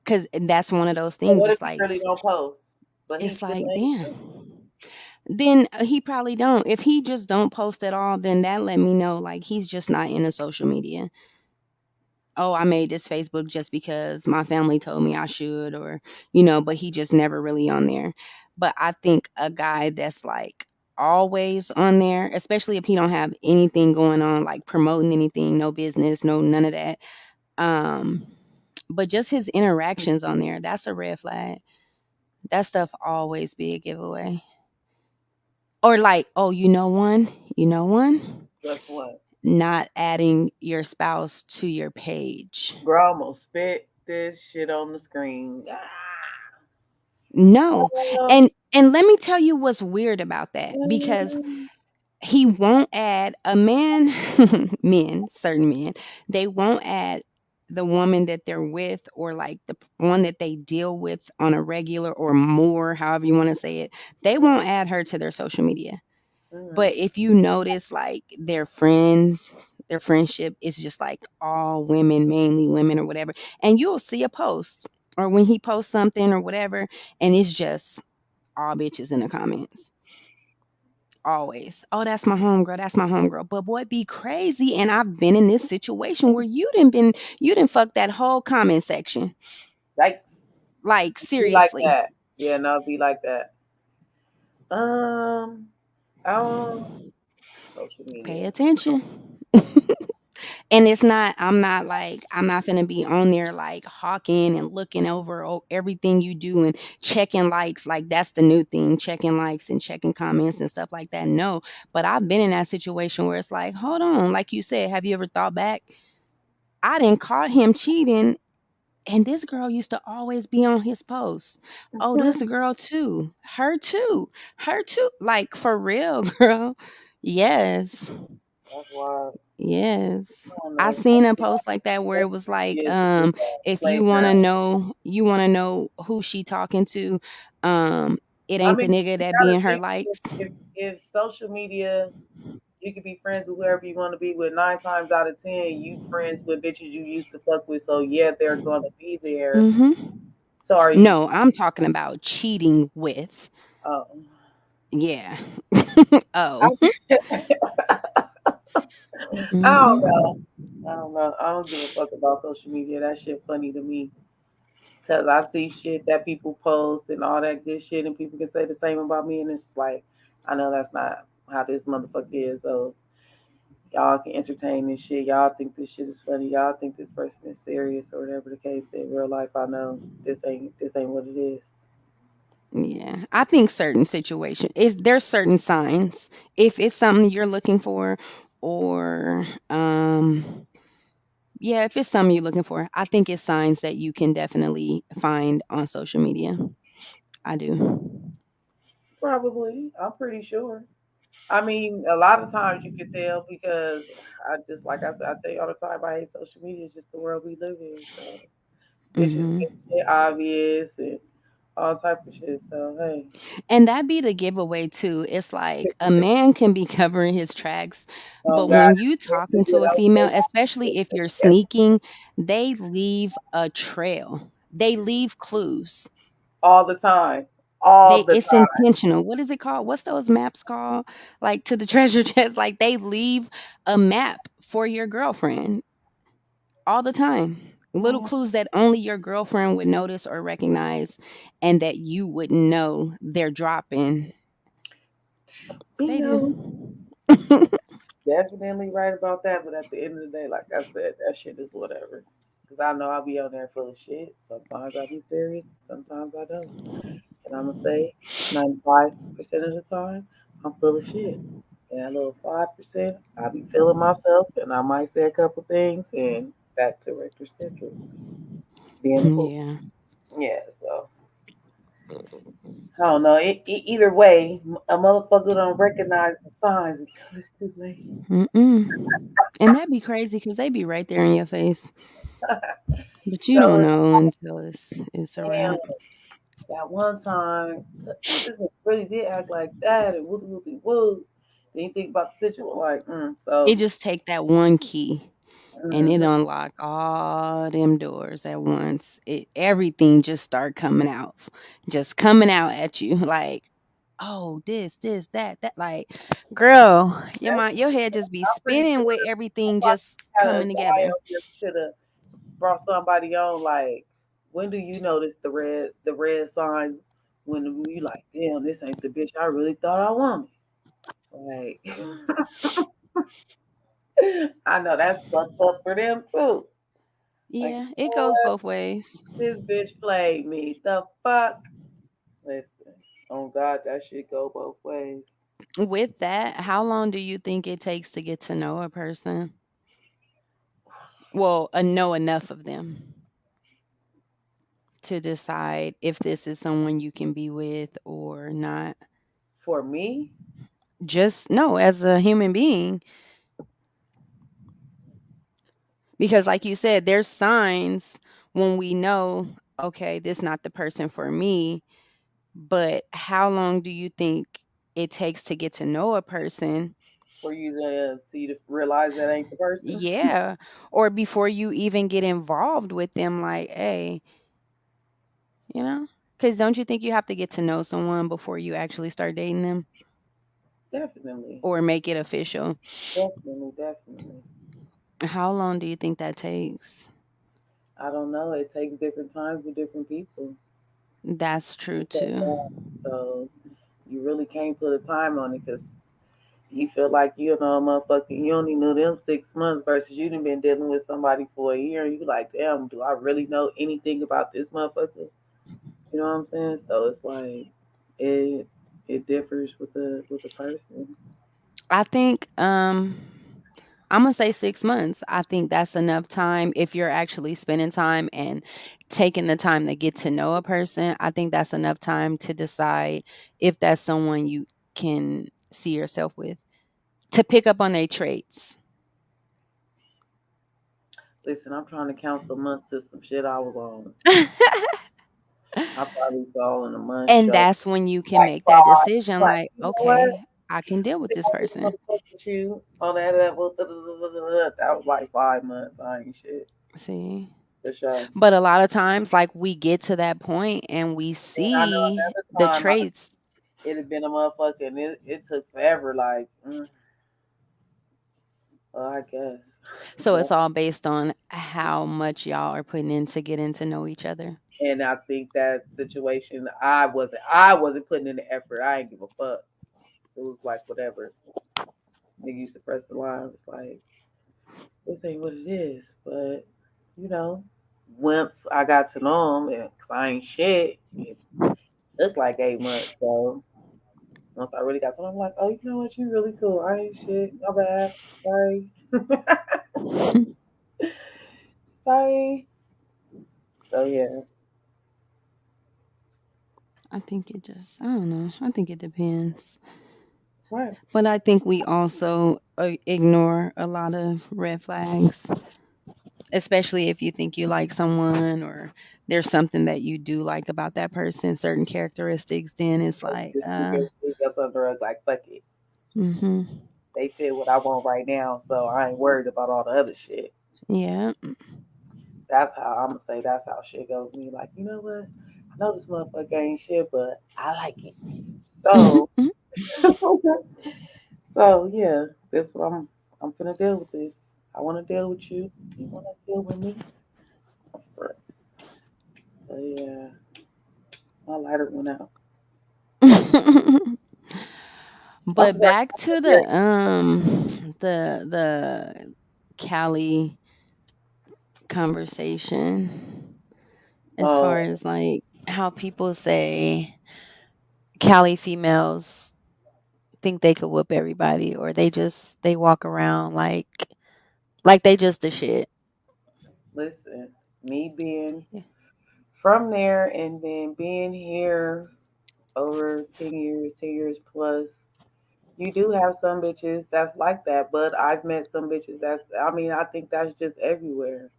because that's one of those So things. what if It's he like really don't post, but he it's still like ain't shit? damn. Then he probably don't. If he just don't post at all, then that let me know like he's just not into social media. Oh, I made this Facebook just because my family told me I should, or, but he just never really on there. But I think a guy that's like always on there, especially if he don't have anything going on, like promoting anything, no business, no none of that. Um, but just his interactions on there, that's a red flag. That stuff always be a giveaway. Or like, oh, you know one, Just what? not adding your spouse to your page. Girl, I'm gonna spit this shit on the screen. No. Ah. And let me tell you what's weird about that, because Mm. he won't add a man certain men, they won't add the woman that they're with, or like the one that they deal with on a regular or more, however you want to say it. They won't add her to their social media. Mhm. But if you notice like their friends, their friendship is just like all women, mainly women or whatever, and you'll see a post or when he posts something or whatever, and it's just all bitches in the comments. always. Oh, that's my homegirl. That's my homegirl. But boy, it be crazy. And I've been in this situation where you didn't fuck that whole comment section. Yikes. Like Be like seriously. that. Yeah, no, be like that. Um, I don't social Pay media. attention. And it's not, I'm not gonna be on there like hawking and looking over everything you do and checking likes. Like that's the new thing, checking likes and checking comments and stuff like that. No, but I've been in that situation where it's like, hold on, like you said, have you ever thought back? I didn't caught him cheating, and this girl used to always be on his posts. Oh, this girl too, her too, like for real. Girl. Yes. That's why Yes. I don't I know. seen a post like that where it was like, It's a big if playground. you wanna know who she talking to, um, it I ain't the mean, nigga you that be gotta in her think likes. if social media, you could be friends with whoever you want to be with. 9 times out of 10, you friends with bitches you used to fuck with. So yeah, they're gonna be there. Mhm. So are you? No, I'm talking about cheating with. Um, Yeah. I, Oh. I don't know. Mhm. I don't know. I don't give a fuck about social media. That shit funny to me. Cause I see shit that people post and all that good shit, and people can say the same about me, and it's like, I know that's not how this motherfucker is. So y'all can entertain this shit. Y'all think this shit is funny. Y'all think this person is serious or whatever the case. In real life, I know this ain't what it is. Yeah. I think certain situation is there's certain signs. If it's something you're looking for or yeah, if it's something you're looking for, I think it's signs that you can definitely find on social media. I do. Probably, I'm pretty sure. I mean, a lot of times you can tell because I just like I said, I tell you all the time, I hate social media. It's just the world we live in. So bitches Hmm. make shit obvious and all type of shit. So hey, And that be the giveaway too. It's like a man can be covering his tracks, oh but God, when you talking to a female, especially if you're sneaking, they leave a trail. They leave clues. all the time, all They the it's time. intentional. What is it called? What's those maps called? Like to the treasure chest. Like they leave a map for your girlfriend all the time. Little Mm, clues that only your girlfriend would notice or recognize and that you wouldn't know they're dropping. They bingo. do. Definitely right about that. But at the end of the day, like I said, that shit is whatever. Cause I know I'll be on there full of shit. Sometimes I'll be serious. Sometimes I don't. And I'm gonna say 95% of the time, I'm full of shit. And that little 5%, I'll be feeling myself, and I might say a couple things, and back to regular schedule, being a fool. Yeah. Yeah, so I don't know. Either way, a motherfucker don't recognize the signs until it's too late. Mm-mm. And that'd be crazy because they be right there in your face, but you So don't know until it's a damn, wrap. that one time, this nigga really did act like that, and whoopie whoopie woo. Then you think about the situation, like, It so, just take that one key and it mm, unlock all them doors at once. It everything just start coming out at you like, oh, this, that. Like, girl, your head just be I'm pretty spinning sure with everything somebody just had a coming guy together. on here should have brought somebody on. Like, when do you notice the red signs when you like, damn, this ain't the bitch I really thought I wanted. Like, I know that's fucked up for them too. Like, Yeah, you it know goes what? both ways. This bitch played me. The fuck? Listen, oh God, that shit go both ways. With that, how long do you think it takes to get to know a person? Well, know enough of them to decide if this is someone you can be with or not. For me, Just no, as a human being, because like you said, there's signs when we know, okay, this not the person for me. But how long do you think it takes to get to know a person? for you to see to realize that ain't the person. Yeah, or before you even get involved with them, like, hey, you know, because don't you think you have to get to know someone before you actually start dating them? Definitely. or make it official. Definitely, definitely. How long do you think that takes? I don't know. It takes different times with different people. That's true too. So you really can't put a time on it because you feel like you know a motherfucker. You only knew them 6 months versus you done been dealing with somebody for a year. And you like, damn, do I really know anything about this motherfucker? You know what I'm saying? So it's like it it differs with the person. I think I'm gonna say 6 months. I think that's enough time if you're actually spending time and taking the time to get to know a person. I think that's enough time to decide if that's someone you can see yourself with, to pick up on their traits. Listen, I'm trying to count some months to some shit I was on. I probably fall in a month And short, that's when you can like make that 5. decision Like, like, you know what? okay, I can deal with Think this I just want person. to fuck with you on that level. That was like 5 months. I ain't shit See? for sure. But a lot of times like we get to that point and we And I know see another the time like traits. it had been a motherfucker and it took forever. Like, well, I guess. So Yeah. it's all based on how much y'all are putting in to getting to know each other. And I think that situation, I wasn't putting in the effort. I ain't give a fuck. It was like whatever. Nigga used to press the line. It's like this ain't what it is. But you know, once I got to know him, and 'cause I ain't shit, it looked like 8 months. So once I really got to know him, I'm like, oh, you know what? You really cool. I ain't shit. My bad. Sorry. Sorry. So yeah. I think it just, I don't know. I think it depends. Right. But I think we also ignore a lot of red flags, especially if you think you like someone or there's something that you do like about that person, certain characteristics, then it's like, Just keep everything else under the rug. Like fuck it. mm-hmm. They fit what I want right now, so I ain't worried about all the other shit. Yeah. That's how I'm gonna say. That's how shit goes. Me like, you know what? I know this motherfucker ain't shit, but I like it. So, so yeah, this what I'm gonna deal with this. I want to deal with you. You want to deal with me? So yeah, my lighter went out. I'm But sorry. back to the Cali conversation, as far Oh, as like how people say Cali females think they could whoop everybody, or they walk around like they just a shit. listen, me being Yeah. from there and then being here over 10 years plus. You do have some bitches that's like that, but I've met some bitches that's. I mean, I think that's just everywhere.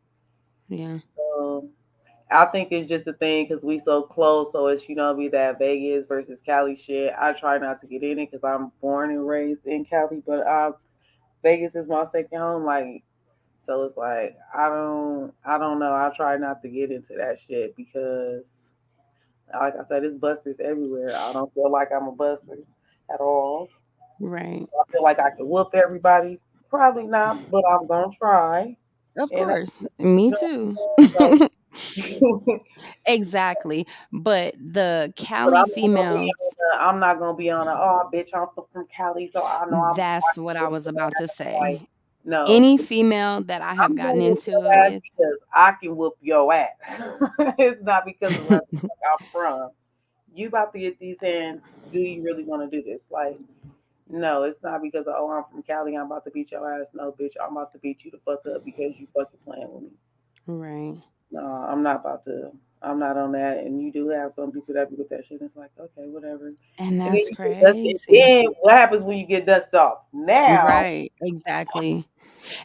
Yeah. Um, I think it's just a thing because we so close. So it's be that Vegas versus Cali shit. I try not to get in it because I'm born and raised in Cali, but Vegas is my second home. Like, so it's like I don't know. I try not to get into that shit because, like I said, it's busters everywhere. I don't feel like I'm a buster at all. Right. I feel like I can whoop everybody. Probably not, but I'm gonna try. Of And course. Me you know too. what I'm saying? So, Exactly. But the but Cali females, I'm not gonna be on a oh bitch I'm from Cali, so I know I that's can what I whoop was your about to ass. Like, say. no, Any female that I have I'm gonna gotten whoop into it your ass with, because I can whoop your ass. It's not because of where the fuck I'm from. You about to get these hands. Do you really want to do this? Like, no, it's not because of, oh, I'm from Cali, I'm about to beat your ass. No, bitch, I'm about to beat you the fuck up because you fucking playing with me. right. No, I'm not about to. I'm not on that. And you do have some people that be with that shit. It's like, okay, whatever. And And then that's you get dusted. crazy. Then what happens when you get dusted off? Now, Right, exactly.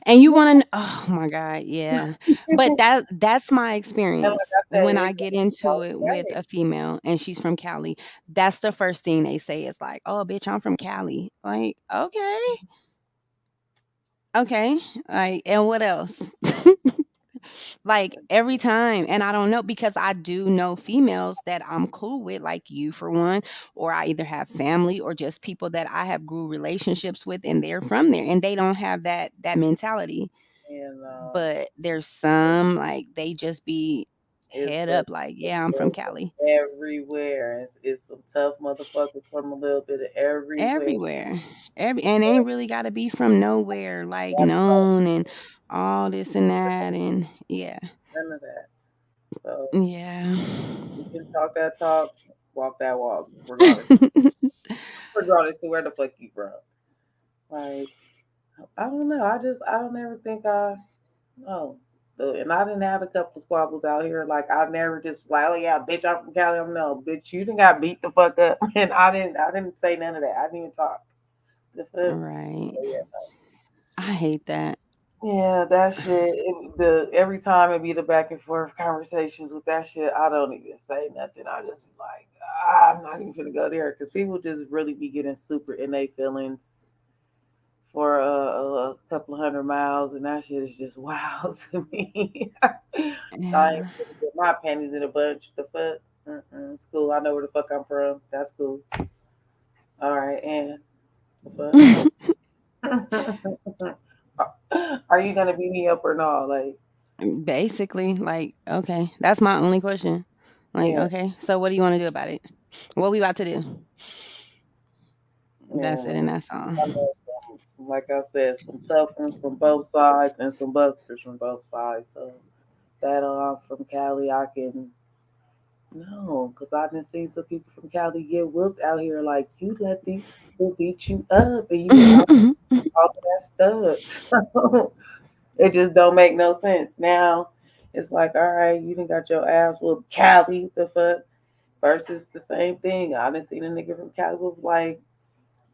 And you want to, oh my God, yeah. But that's my and like experience I said, when I it's get into it with okay. a female and she's from Cali. That's the first thing they say is like, "Oh, bitch, I'm from Cali." Like, okay, okay. Like, and what else? Like every time, and I don't know because I do know females that I'm cool with, like you for one, or I either have family or just people that I have grew relationships with, and they're from there, and they don't have that mentality. And But there's some like they just be it's head the up, like, yeah, I'm from Cali. everywhere. It's some tough motherfuckers from a little bit of everywhere. Everywhere, and ain't really got to be from nowhere, like known and all this and that, and yeah, None of that. So yeah. you can talk that talk, walk that walk, regardless to where the fuck you from. Like I don't know. I don't ever think I know. And I didn't have a couple squabbles out here. Like I never just was like, oh yeah, bitch, I'm from Cali. I'm no, bitch, you didn't got beat the fuck up, and I didn't say none of that. I didn't even talk. The fuck. Right. So, yeah, I hate that. yeah, that shit. The every time it be the back and forth conversations with that shit, I don't even say nothing. I just be like, I'm not even gonna go there because people just really be getting super in their feelings for a couple of 100 miles, and that shit is just wild to me. I ain't Yeah. gonna get my panties in a bunch. The fuck? It's cool. I know where the fuck I'm from. That's cool. All right, and the fuck. Are you gonna beat me up or not? Like, Basically, like, okay, that's my only question. Like, yeah, okay, so what do you want to do about it? What we about to do? That's yeah. it, and that's all. I know like I said, some tough ones from both sides and some busters from both sides. So that I'm from Cali, I can no, because I done seen some people from Cali get whooped out here. Like you let these people beat you up, and you all that stuff. It just don't make no sense. Now it's like, all right, you done got your ass whooped, Cali, the fuck, versus the same thing. I done seen a nigga from Cali was like,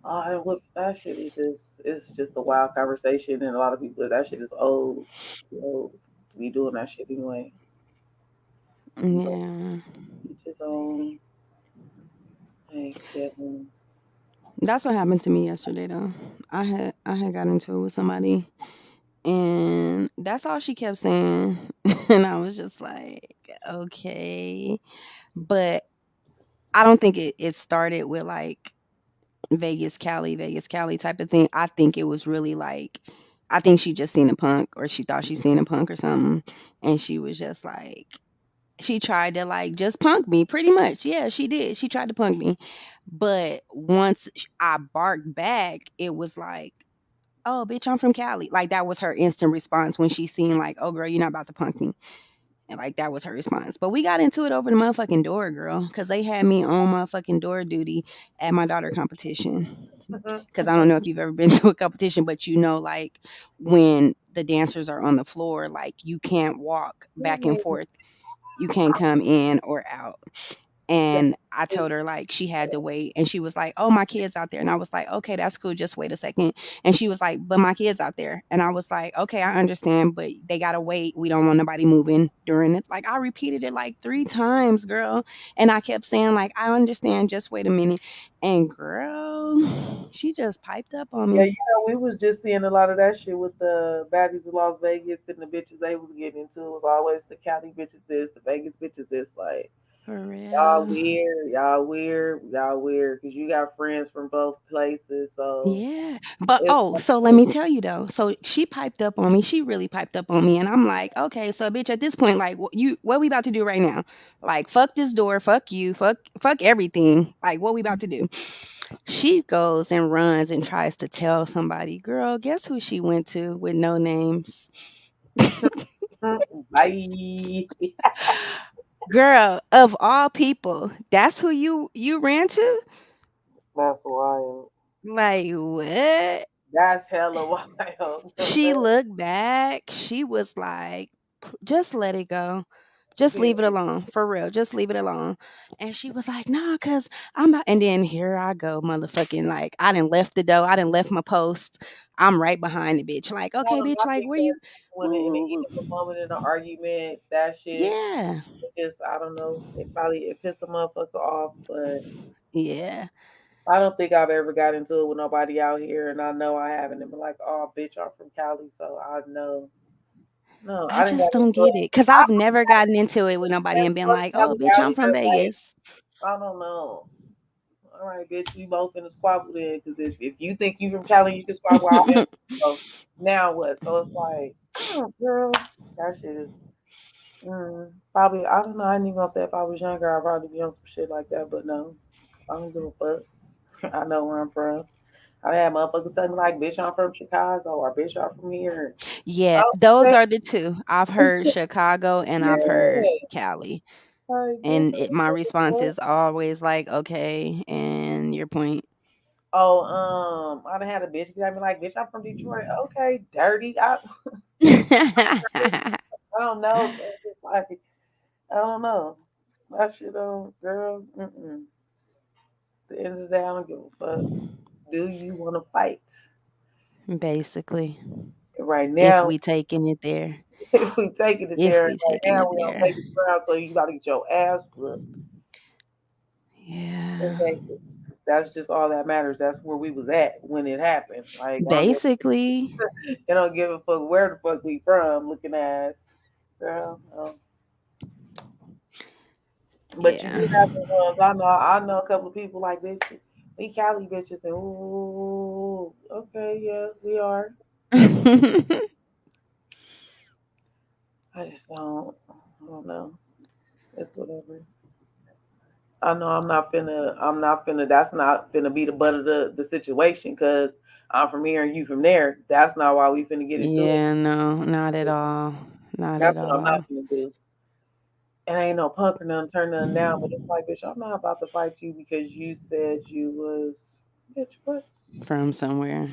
oh, what that shit is just it's just a wild conversation, and a lot of people that shit is old. You know, we doing that shit anyway. But Yeah, each his own. Hey, Kevin. that's what happened to me yesterday, though. I had got into it with somebody, and that's all she kept saying, and I was just like, okay, but I don't think it started with like Vegas, Cali type of thing. I think it was really like, I think she just seen a punk, or she thought she seen a punk or something, and she was just like, she tried to like just punk me pretty much. Yeah, she did. She tried to punk me, but once I barked back, it was like, oh bitch, I'm from Cali. Like that was her instant response when she seen like, oh girl, you're not about to punk me. And like that was her response. But we got into it over the motherfucking door, girl, because they had me on motherfucking door duty at my daughter competition. Because I don't know if you've ever been to a competition, but you know, like when the dancers are on the floor, like you can't walk back and forth, you can't come in or out. And I told her like she had to wait, and she was like, oh, my kids out there. And I was like, okay, that's cool, just wait a second. And she was like, but my kids out there. And I was like, okay, I understand, but they gotta wait, we don't want nobody moving during it. Like I repeated it like 3 times, girl, and I kept saying like, I understand, just wait a minute. And girl, she just piped up on Yeah, me. we was just seeing a lot of that shit with the baddies of Las Vegas and the bitches they was getting into. It was always the Cali bitches this, the Vegas bitches this. Like, For y'all real. weird, y'all weird, y'all weird, because you got friends from both places. So Yeah. But it's oh, so let me tell you though. So she piped up on me. She really piped up on me. And I'm like, okay, so bitch, at this point, like what we about to do right now? Like, fuck this door, fuck you, fuck everything. Like, what we about to do? She goes and runs and tries to tell somebody, girl, guess who she went to with no names? bye. Girl, of all people, that's who you ran to? That's wild. Like, what? That's hella wild. She looked back. She was like, Just let it go. Just Yeah. leave it alone. For real. Just leave it alone." And she was like, "Nah, cause I'm not." And then here I go, motherfucking like I didn't left the door. I didn't left my post. I'm right behind the bitch. Like, okay, bitch. I Like, think where you? that when in the heat Woo. of the moment in an argument, that shit Yeah. it just I don't know. It pissed a motherfucker off, but Yeah. I don't think I've ever got into it with nobody out here, and I know I haven't. And been like, oh, bitch, I'm from Cali, so I know. No, I I didn't got just into don't it. get it because I I've never gotten into it with nobody and been fuck like, "Oh, Cali bitch, I'm Valley, from but like, Vegas." I don't know. All right, bitch, we both in the squabble then. Because if you think you from Cali, you can squabble where I am. So now what? So it's like, oh, girl, that shit is probably. I don't know. I ain't even gonna say if I was younger, I'd probably be on some shit like that. But no, I don't give a fuck. I know where I'm from. I had motherfuckers telling me like, bitch, I'm from Chicago or bitch, I'm from here. Yeah, Oh, those okay. are the two. I've heard Chicago and I've heard Yeah. Cali. Like, bitch, And my what the response fuck? is always like, "Okay, and your point." Oh, I done had a bitch get at me like, bitch, I'm from Detroit. Okay, dirty. I don't know. So it's just like, I don't know. That shit on, girl. Mm-mm. At the end of the day, I don't give a fuck. Do you want to fight? Basically, Right if now, we taking it there. if we taking it If there, we right taking now it we on there. Vegas ground, so you got to get your ass whooped in Yeah. Vegas. That's just all that matters. That's where we was at when it happened. Like, I don't give, Basically, I don't give a fuck where the fuck we from, looking ass, girl. But you do yeah. have the ones. I know a couple of people like bitches. We Cali bitches and ooh, okay, yeah, we are. I just don't. I don't know. It's whatever. I know I'm not finna. I'm not finna. That's not finna be the butt of the situation because I'm from here and you from there. That's not why we finna get into it. Yeah, no, not at all. Not at That's what I'm not all. finna do. And ain't no punk or nothing, turn nothing down. But it's like, bitch, I'm not about to fight you because you said you was. Bitch, what? From somewhere.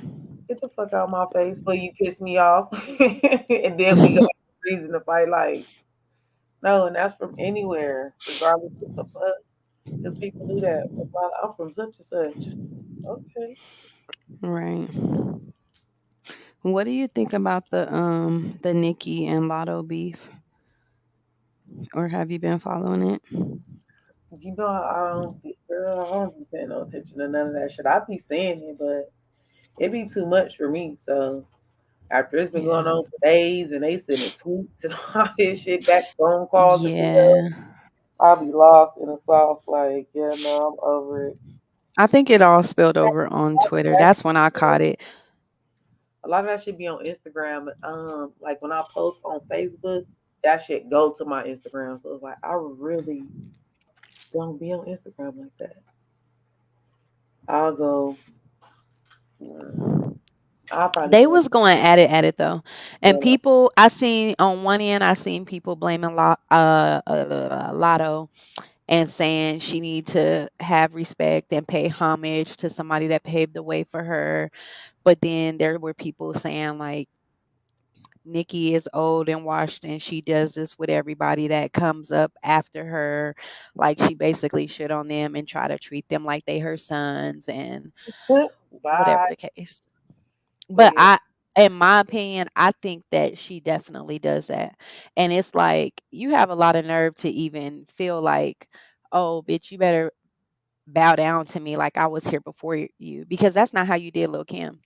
Get the fuck out of my face, but you piss me off, and then we got a reason to fight. Like, no, and that's from anywhere, regardless of the fuck. Because people do that. Well, I'm from such and such. Okay. Right. What do you think about the Nikki and Lotto beef? Or have you been following it? You know, girl, I don't be paying no attention to none of that shit. I be saying it, but it be too much for me. So after it's been going Yeah. on for days and they sending tweets and all this shit back, phone calls and videos, Yeah. I'll be lost in the sauce. Like, yeah, no, I'm over it. I think it all spilled over on Twitter. That's when I caught it. A lot of that should be on Instagram. Like when I post on Facebook, that shit go to my Instagram. So it's like I really don't be on Instagram like that. I'll go. I'll probably They go. was going at it though, and Yeah, people I seen on one end, I seen people blaming Lotto and saying she need to have respect and pay homage to somebody that paved the way for her. But then there were people saying like Nikki is old and washed and she does this with everybody that comes up after her. Like she basically shit on them and try to treat them like they her sons and whatever bye. the case. But But yeah, in my opinion, I think that she definitely does that. And it's like you have a lot of nerve to even feel like, oh, bitch, you better bow down to me like I was here before you, because that's not how you did Lil Kim.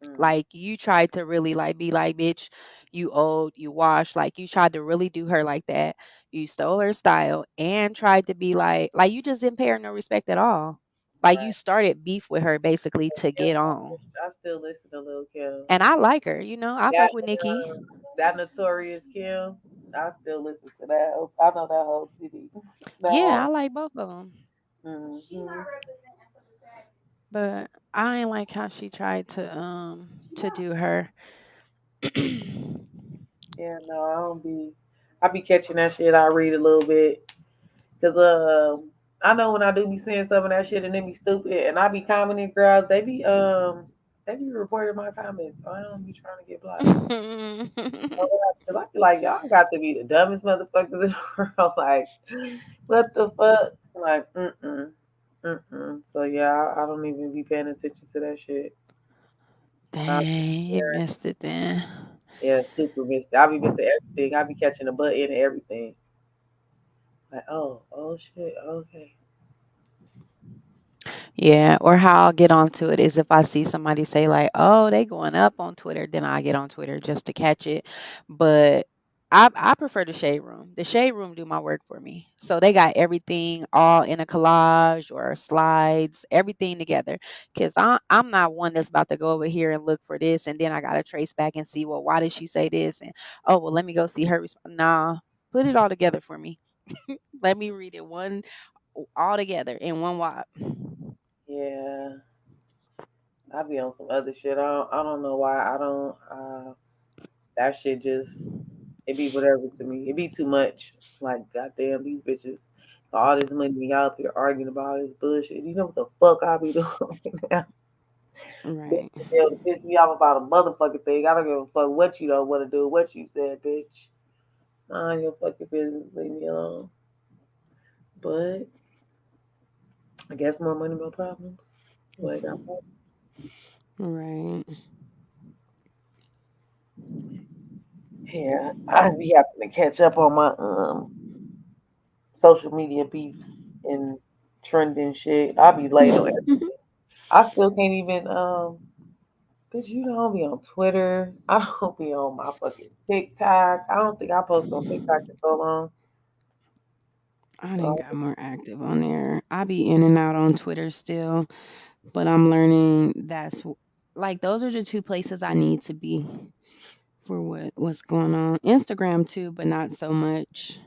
mm, Like you tried to really like be like, bitch, you old, you washed. Like you tried to really do her like that. You stole her style and tried to be like you just didn't pay her no respect at all. Like you right. started beef with her basically to Kim, get on. I still listen to Lil Kim. And I like her, you know. I That fuck with Nikki. that notorious Kim. I still listen to that. I know that whole CD. That Yeah, I whole. like both of them. Mm-hmm. But I ain't like how she tried to do her. Yeah, no, I don't be. I be catching that shit. I read a little bit. Cause I know when I do be seeing some of that shit and they be stupid, and I be commenting, girls. They be reporting my comments. So I don't be trying to get blocked. Cause I feel like y'all got to be the dumbest motherfuckers in the world. Like, what the fuck? Like, mm. So yeah, I don't even be paying attention to that shit. I be Dang, you scared. missed it then. Yeah, super missed. I be missing everything. I be catching a butt in and everything. Like, oh shit, okay. Yeah, or how I'll get onto it is if I see somebody say like, "Oh, they going up on Twitter," then I get on Twitter just to catch it. But I prefer the shade room. The shade room do my work for me. So they got everything all in a collage or slides, everything together. Cause I'm not one that's about to go over here and look for this, and then I gotta trace back and see, well, why did she say this? And oh, well, let me go see her. Nah, put it all together for me. Let me read it one all together in one wop. Yeah, I be on some other shit. I don't know why I don't. That shit just it be whatever to me. It be too much. Like goddamn, these bitches. All this money y'all up here arguing about all this bullshit. You know what the fuck I be doing right now? Bitch, Right. you be able to piss me off about a motherfucking thing. I don't give a fuck what you don't want to do, what you said, bitch. Mind your fucking business. Leave me alone. But I guess more money, more problems. Well, I got more. Right. Yeah, I be having to catch up on my social media beefs and trending shit. I be late on it. I still can't even cause you don't be on Twitter. I don't be on my fucking TikTok. I don't think I post on TikTok in so long. I didn't So got more active on there. I be in and out on Twitter still, but I'm learning like those are the two places I need to be for what's going on. Instagram too, but not so much.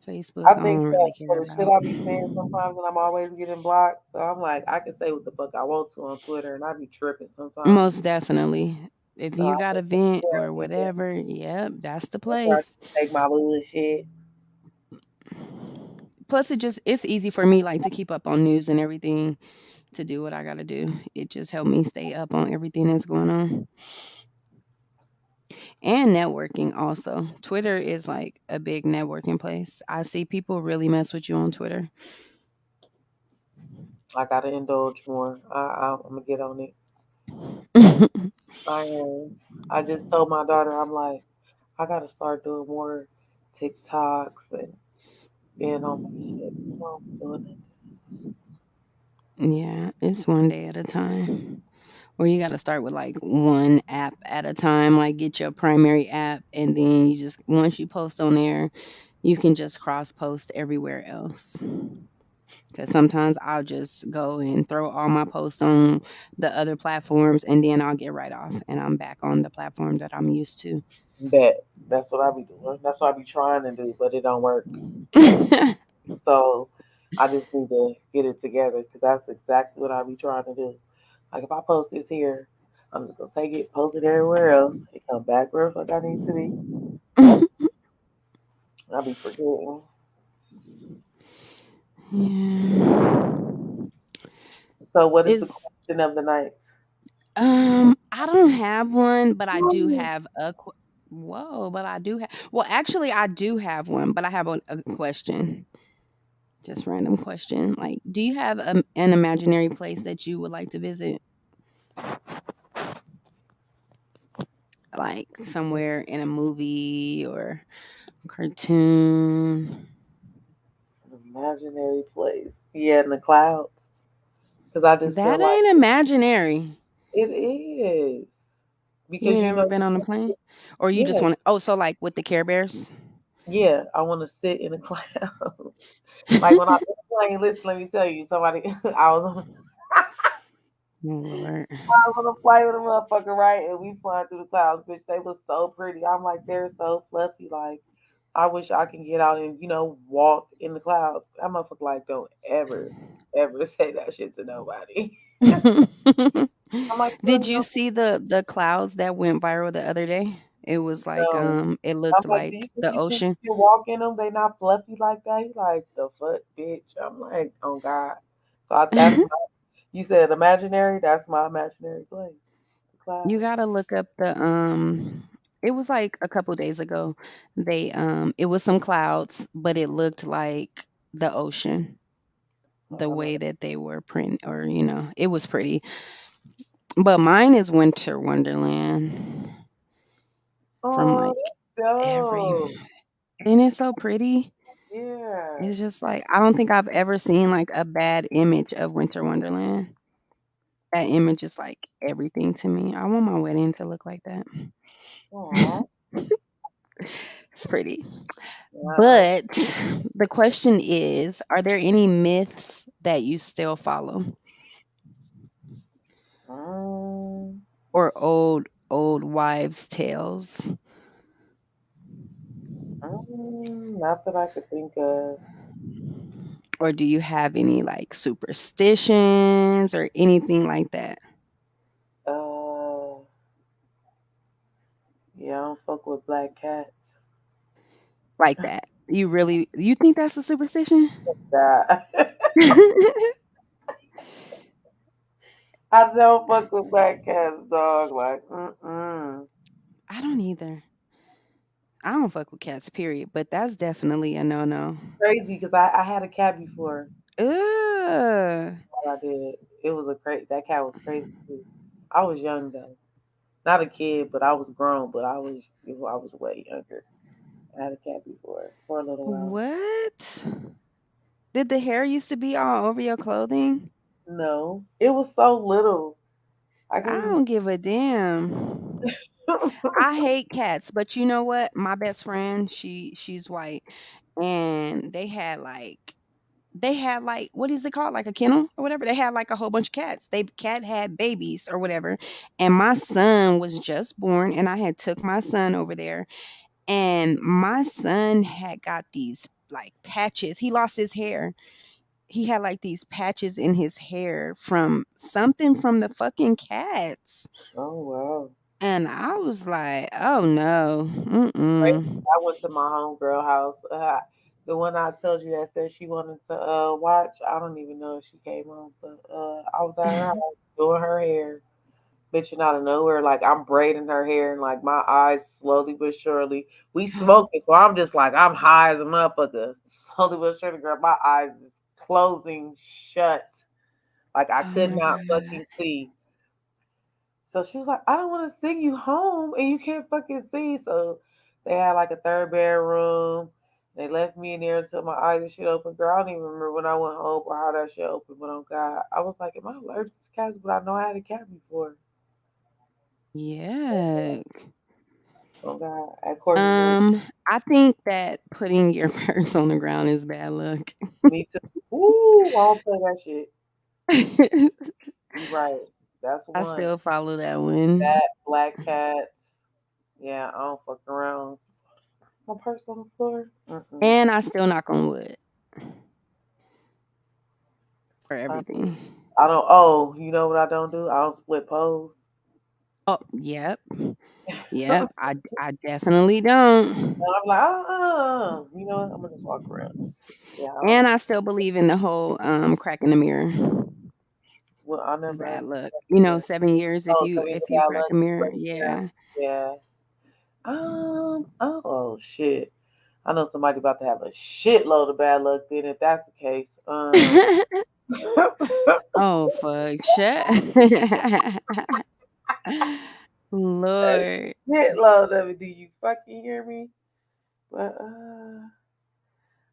Facebook, I I think don't that really care for the shit about. I be saying sometimes and I'm always getting blocked. So I'm like, I can say what the fuck I want to on Twitter and I be tripping sometimes. Most definitely. If So I you got a think vent where I or need to whatever, yep, that's the that's where I place. need to take my bullshit. Plus it's easy for me like to keep up on news and everything to do what I gotta do. It just helped me stay up on everything that's going on. And networking also. Twitter is like a big networking place. I see people really mess with you on Twitter. I gotta indulge more. I'm gonna get on it. I am. I just told my daughter, I'm like, I gotta start doing more TikToks and being on my shit. I won't be doing it. Yeah, it's one day at a time. Or you got to start with like one app at a time, like get your primary app and then you just once you post on there, you can just cross post everywhere else. Cuz sometimes I'll just go and throw all my posts on the other platforms and then I'll get right off and I'm back on the platform that I'm used to. That's what I be doing. That's what I be trying to do, but it don't work. So I just need to get it together because that's exactly what I be trying to do. Like if I post this here, I'm just gonna take it, post it everywhere else, and come back where the fuck I need to be. I be forgetting. Yeah. So what is the It's question of the night? I don't have one, but I do have whoa, but I do have well, actually I do have one, but I have a question. Just random question. Like, do you have an imaginary place that you would like to visit? Like somewhere in a movie or cartoon? An imaginary place. Yeah, in the clouds. Because I just feel That like ain't imaginary. it is. You Because ain't you ever know, been on a plane? Or you just yeah, want to, oh, so like with the Care Bears? yeah, I want to sit in a cloud. Like when I was playing, listen, let me tell you, somebody, Oh, Lord. I was on a flight with a motherfucker, right? And we flying through the clouds, bitch. They was so pretty. I'm like, they're so fluffy. Like, I wish I can get out and, walk in the clouds. That motherfucker, like, don't ever, ever say that shit to nobody. I'm like, you don't Did even you know. see the clouds that went viral the other day? It was like No. it I'm looked like, do like you think the you can ocean. walk in them? They not fluffy like that? He like, the fuck, bitch. I'm like, oh God. So that's my, you said imaginary? That's my imaginary place. The You clouds. gotta look up the it was like a couple days ago. They it was some clouds, but it looked like the ocean, the I'm way like, that they were print or it was pretty. But mine is Winter Wonderland from oh, like that's every dope. and it's so pretty. Yeah, It's just like I don't think I've ever seen like a bad image of Winter Wonderland. That image is like everything to me. I want my wedding to look like that. Aw. It's pretty. Yeah. But the question is, are there any myths that you still follow Mm, or old wives' tales? not that I could think of. Or do you have any like superstitions or anything like that? Uh, yeah, I don't fuck with black cats. Like that. You think that's a superstition? That I don't fuck with black cats, dog. Like, I don't either. I don't fuck with cats, period. But that's definitely a no-no. crazy because I had a cat before. Ugh. I did. It was a crazy. That cat was crazy too. I was young though, not a kid, but I was grown. But I was way younger. I had a cat before for a little while. What? Did the hair used to be all over your clothing? No, it was so little. I I can't even. don't give a damn. I hate cats, but you know what? My best friend, she's white, and they had like what is it called? Like a kennel or whatever. They had like a whole bunch of cats. They cat had babies or whatever. And my son was just born and I had took my son over there and my son had got these like patches. He lost his hair. He had like these patches in his hair from something from the fucking cats. Oh wow. And I was like, "Oh no. Crazy. Mm-mm." I went to my homegirl house. The one I told you that said she wanted to watch. I don't even know if she came home, but I was at her house doing her hair, bitching out of nowhere. Like I'm braiding her hair, and like my eyes slowly but surely. We smoking, so I'm just like I'm high as a motherfucker. Slowly but surely, girl, my eyes is closing shut. Like I Oh could my not god. fucking see. So she was like, I don't want to sing you home and you can't fucking see. So they had like a third bedroom. They left me in there until my eyes and shit open. Girl, I don't even remember when I went home or how that shit opened. But oh God, I was like, am I allergic to cats? But I know I had a cat before. Yeah. Oh God, according to I think that putting your purse on the ground is bad luck. me too. Ooh, I don't play that shit. You right. That's I one. still follow that one. That black cats. Yeah, I don't fuck around. My purse on the floor. Mm-mm. And I still knock on wood for I, everything. I don't. Oh, you know what I don't do? I don't split poles. Oh, yep. Yep. I definitely don't. I'm like, you know what? I'm gonna just walk around. Yeah, I don't. And I still believe in the whole crack in the mirror Well, I is never bad understood luck. that You know, either. 7 years Oh, so he's a if you bad crack luck. a mirror. But Yeah. yeah. Oh shit. I know somebody about to have a shitload of bad luck. Then, if that's the case, Oh fuck. Shut. a Lord. shitload of it. Do you fucking hear me? But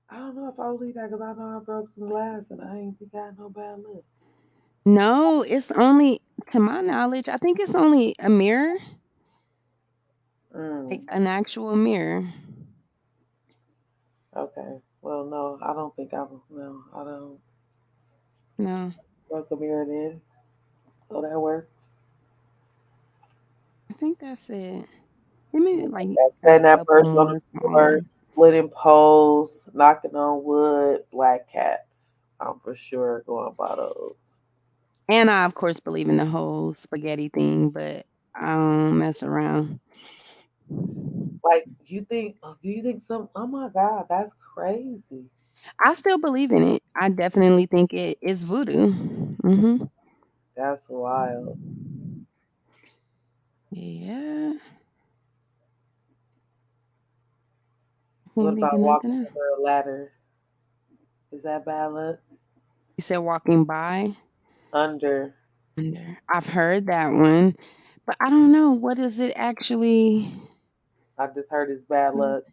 I don't know if I believe that because I know I broke some glass and I ain't think I had no bad luck. No, it's only to my knowledge, I think it's only a mirror, like Mm, an actual mirror. okay. Well, no, I don't think I. No, I don't. No, Broke a mirror then. So that works. I think that's it. Let me like a Setting that couple person on more the small floor, ones. splitting poles, knocking on wood, black cats. I'm for sure going by those. And I of course believe in the whole spaghetti thing, but I don't mess around. Like you think? Do you think some? Oh my God, that's crazy. I still believe in it. I definitely think it is voodoo. That's wild. Yeah. What Can't think of about nothing walking else. under a ladder? Is that bad luck? You said walking by Under. under. I've heard that one, but I don't know what is it actually. I just heard it's bad luck.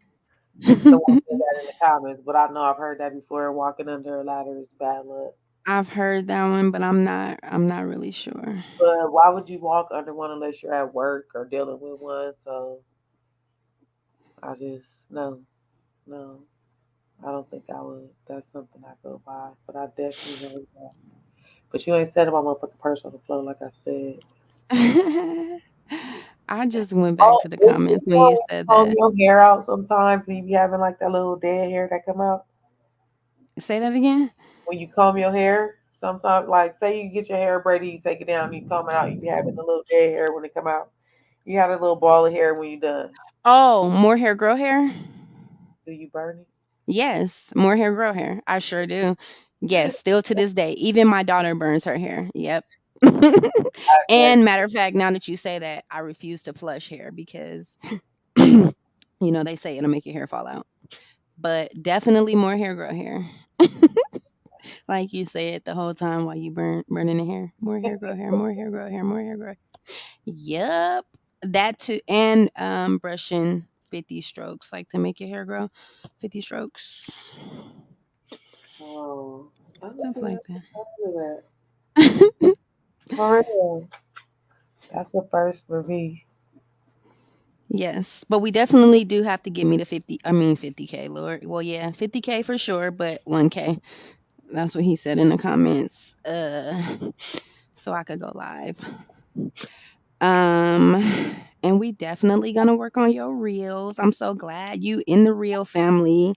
Someone said that in the comments, but I know I've heard that before. Walking under a ladder is bad luck. I've heard that one, but I'm not really sure. But why would you walk under one unless you're at work or dealing with one? So I just no, no. I don't think I would. That's something I go by. But I definitely heard that. But you ain't said about motherfucking purse on the floor, like I said. I just went back Oh, to the it's comments when more you when you said comb that. your hair out sometimes and you be having like that little dead hair that come out. Say that again? When you comb your hair, sometimes like say you get your hair braided, you take it down, and you comb it out, you be having a little dead hair when it come out. You had a little ball of hair when you done. Oh, more hair, grow hair? Do you burn Yes, more hair, grow hair. I sure do. Yes, it? still to this day. Even my daughter burns her hair. Yep. That And matter of fact, now that you say that, I refuse to flush hair because they say it'll make your hair fall out. But definitely more hair, grow hair. Like you say it the whole time while you burning the hair. More hair, grow hair, more hair, grow hair, more hair, grow. Yep. That too, and brushing 50 strokes, like to make your hair grow. 50 strokes. oh, I Stuff never like heard that. of that. For real. That's the first for me. Yes, but we definitely do have to get me to 50. I mean 50K, Lord. Well, yeah, 50K for sure, but 1K. That's what he said in the comments. So I could go live. And we definitely gonna work on your reels. I'm so glad you in the real family.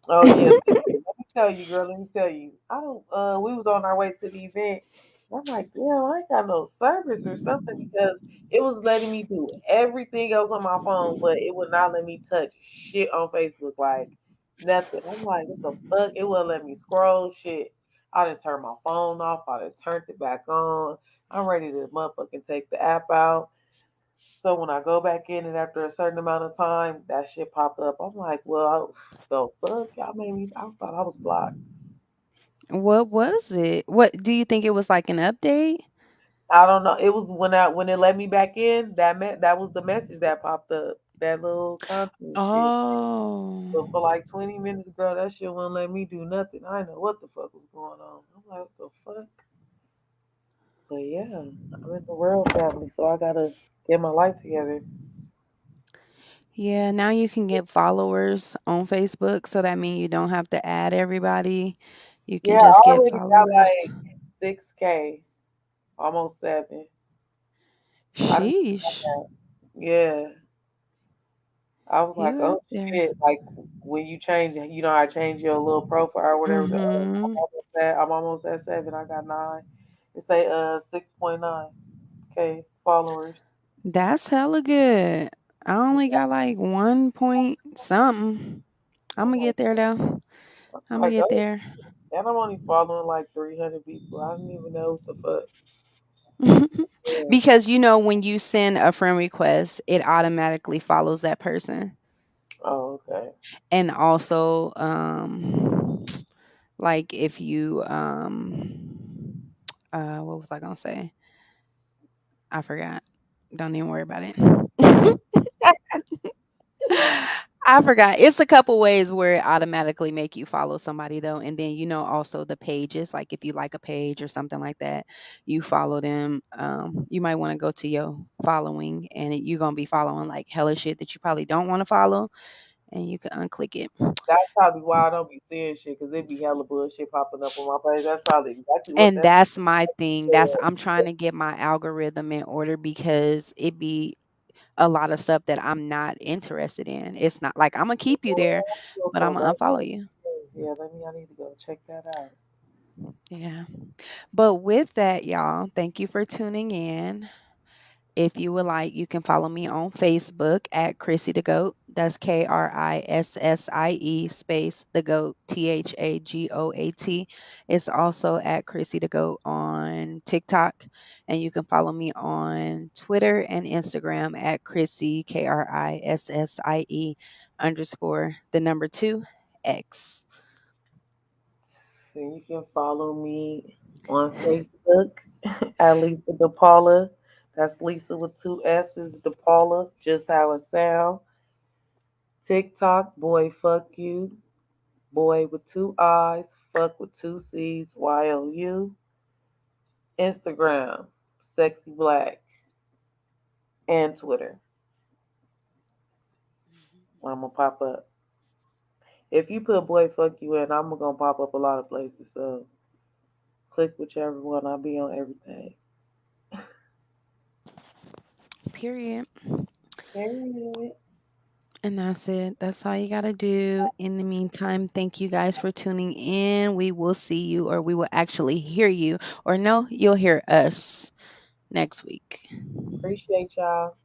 Oh yeah, let me tell you, girl. Let me tell you. I don't. We was on our way to the event. I'm like, damn, I ain't got no service or something because it was letting me do everything else on my phone, but it would not let me touch shit on Facebook, like nothing. I'm like, what the fuck? It wouldn't let me scroll shit. I didn't turn my phone off. I didn't turned it back on. I'm ready to motherfucking take the app out. So when I go back in and after a certain amount of time, that shit popped up. I'm like, well, the fuck, y'all made me. I thought I was blocked. What was it? What do you think it was like an update? I don't know. It was when it let me back in. That was the message that popped up. That little content shit. But for Oh. like 20 minutes, girl, that shit wouldn't let me do nothing. I didn't know what the fuck was going on. I'm like, what the fuck? But yeah, I'm in the world family, so I gotta get my life together. Yeah, now you can get followers on Facebook, so that means you don't have to add everybody. You can Yeah, I just get already got followers. like 6K, almost 7. I didn't. Sheesh. Yeah. I was like, You oh out there. shit! Like when you change, I change your little profile or whatever. Mhm. I'm almost at 7. I got 9. It say 6.9K followers. That's hella good. I only got like 1 point something. I'm I'm gonna like, get there though. I'm gonna get oh, there. and I'm only following like 300 people. I don't even know what the fuck. Yeah. Because when you send a friend request, it automatically follows that person. Oh, okay. And also, like if you what was I gonna say? I forgot. Don't even worry about it. I forgot. It's a couple ways where it automatically make you follow somebody though, and then also the pages. Like if you like a page or something like that, you follow them. You might want to go to your following, and you're gonna be following like hella shit that you probably don't want to follow, and you can unclick it. That's probably why I don't be seeing shit because it be hella bullshit popping up on my page. That's probably exactly what And that's that's my thing. for. That's I'm trying to get my algorithm in order because it be a lot of stuff that I'm not interested in. It's not like I'm gonna keep you there, Feel but so I'm gonna right now. unfollow you. Yeah, I need to go check that out. Yeah. But with that, y'all, thank you for tuning in. If you would like, you can follow me on Facebook at Chrissy the Goat. That's KRISSIE space the Goat THAGOAT. It's also at Chrissy the Goat on TikTok, and you can follow me on Twitter and Instagram at Chrissy KRISSIE underscore the number 2X. So you can follow me on Facebook at Lisa DePaula. That's Lisa with two S's, DePaula, just how it sounds. TikTok, boy, fuck you. Boy with two eyes, fuck with two C's, YOU. Instagram, sexy black, and Twitter. Where I'm gonna pop up. If you put boy fuck you in, I'm gonna pop up a lot of places. So click whichever one. I'll be on everything. Period. Period. And that's it. That's all you got to do. In the meantime, thank you guys for tuning in. We will see you, or we will actually hear you, or no, you'll hear us next week. Appreciate y'all.